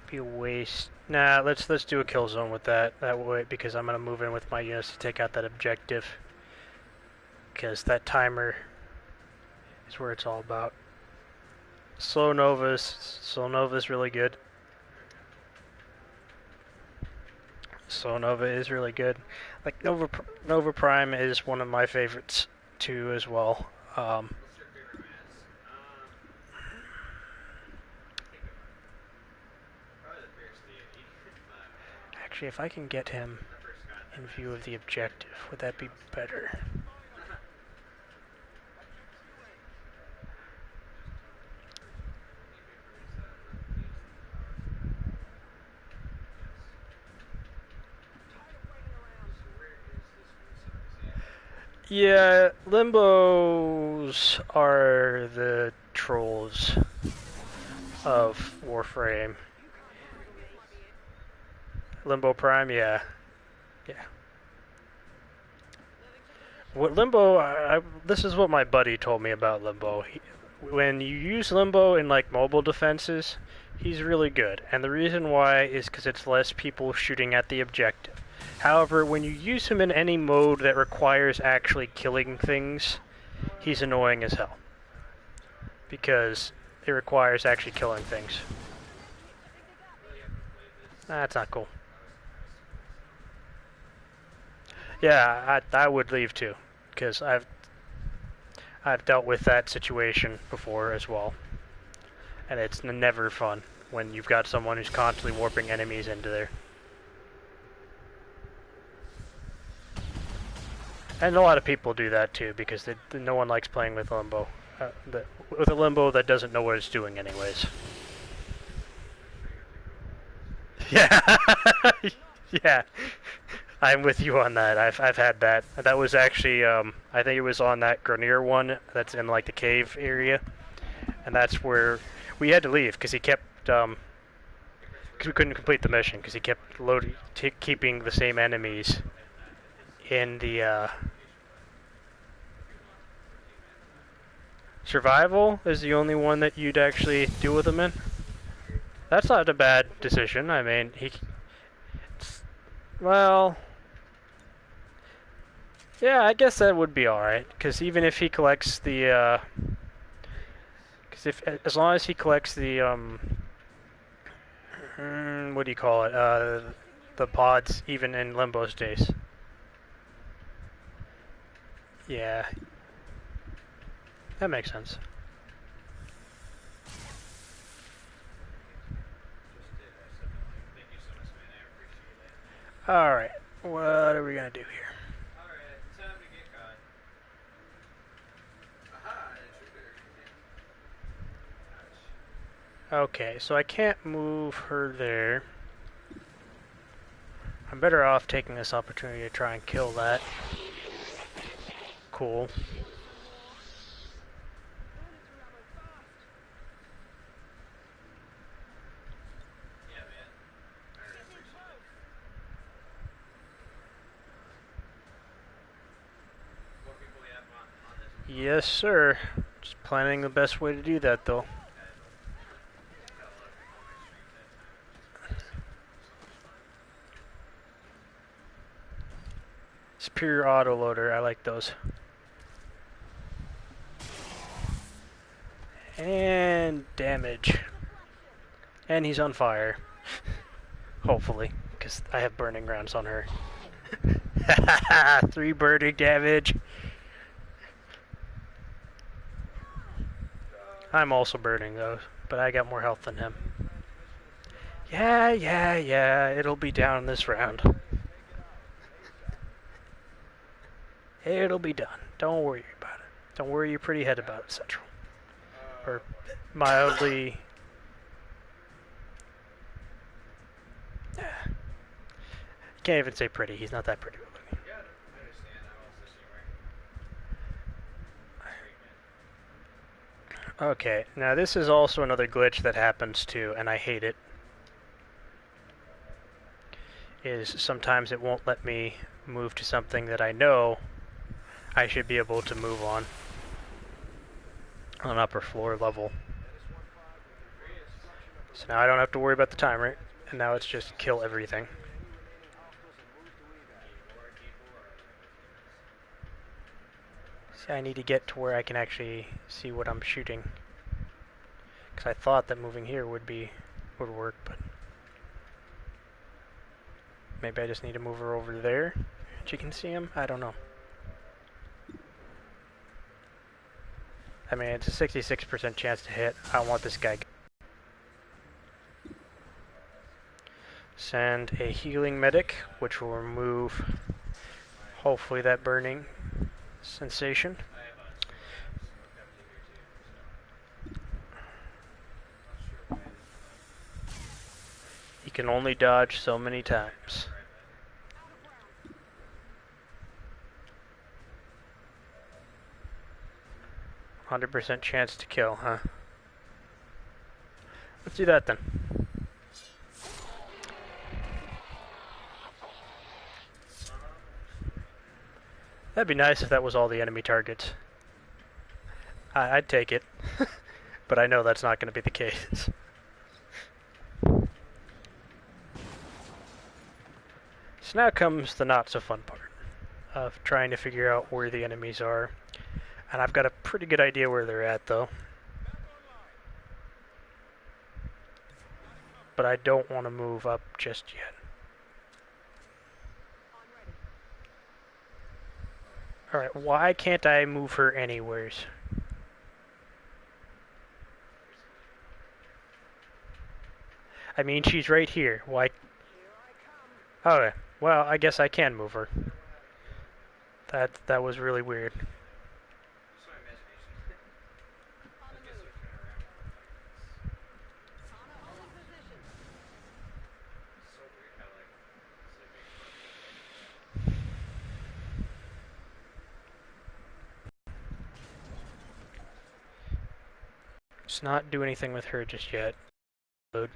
be a waste. Nah, let's do a kill zone with that way, because I'm gonna move in with my units to take out that objective. Because that timer is where it's all about. Slow Nova's really good. Slow Nova is really good. Like Nova Prime is one of my favorites too as well. Actually, if I can get him in view of the objective, would that be better? Yeah, Limbos are the trolls of Warframe. Limbo Prime, yeah. Yeah. What Limbo, this is what my buddy told me about Limbo. When you use Limbo in like mobile defenses, he's really good. And the reason why is because it's less people shooting at the objective. However, when you use him in any mode that requires actually killing things, he's annoying as hell. Because it requires actually killing things. That's not cool. Yeah, I would leave too, because I've dealt with that situation before as well, and it's never fun when you've got someone who's constantly warping enemies into there. And a lot of people do that too, because no one likes playing with Limbo. With a Limbo that doesn't know what it's doing anyways. Yeah, yeah. I'm with you on that. I've had that. That was actually I think it was on that Grenier one that's in like the cave area, and that's where we had to leave because he kept because we couldn't complete the mission because he kept keeping the same enemies in the survival is the only one that you'd actually deal with them in. That's not a bad decision. I mean, well. Yeah, I guess that would be alright, because even if he collects the, as long as he collects the, what do you call it, the pods, even in Limbo's days. Yeah. That makes sense. Alright, what are we gonna do here? Okay, so I can't move her there. I'm better off taking this opportunity to try and kill that. Cool. Yes, sir. Just planning the best way to do that, though. Superior autoloader, I like those. And damage. And he's on fire. Hopefully, because I have burning rounds on her. 3 burning damage. I'm also burning though, but I got more health than him. Yeah, it'll be down this round. It'll be done. Don't worry about it. Don't worry your pretty head about it, Central. Or mildly... Can't even say pretty. He's not that pretty looking. Okay, now this is also another glitch that happens too, and I hate it. Is sometimes it won't let me move to something that I know I should be able to move on upper floor level. So now I don't have to worry about the timer, and now it's just kill everything. See, I need to get to where I can actually see what I'm shooting. Because I thought that moving here would work, but maybe I just need to move her over there so you can see him? I don't know. I mean, it's a 66% chance to hit. I want this guy. Send a healing medic, which will remove, hopefully, that burning sensation. He can only dodge so many times. 100% chance to kill, huh? Let's do that then. That'd be nice if that was all the enemy targets. I'd take it. But I know that's not going to be the case. So now comes the not so fun part of trying to figure out where the enemies are. And I've got a pretty good idea where they're at, though. But I don't want to move up just yet. Alright, why can't I move her anywheres? I mean, she's right here. Why? Okay, well, I guess I can move her. That was really weird. Let's not do anything with her just yet. Load.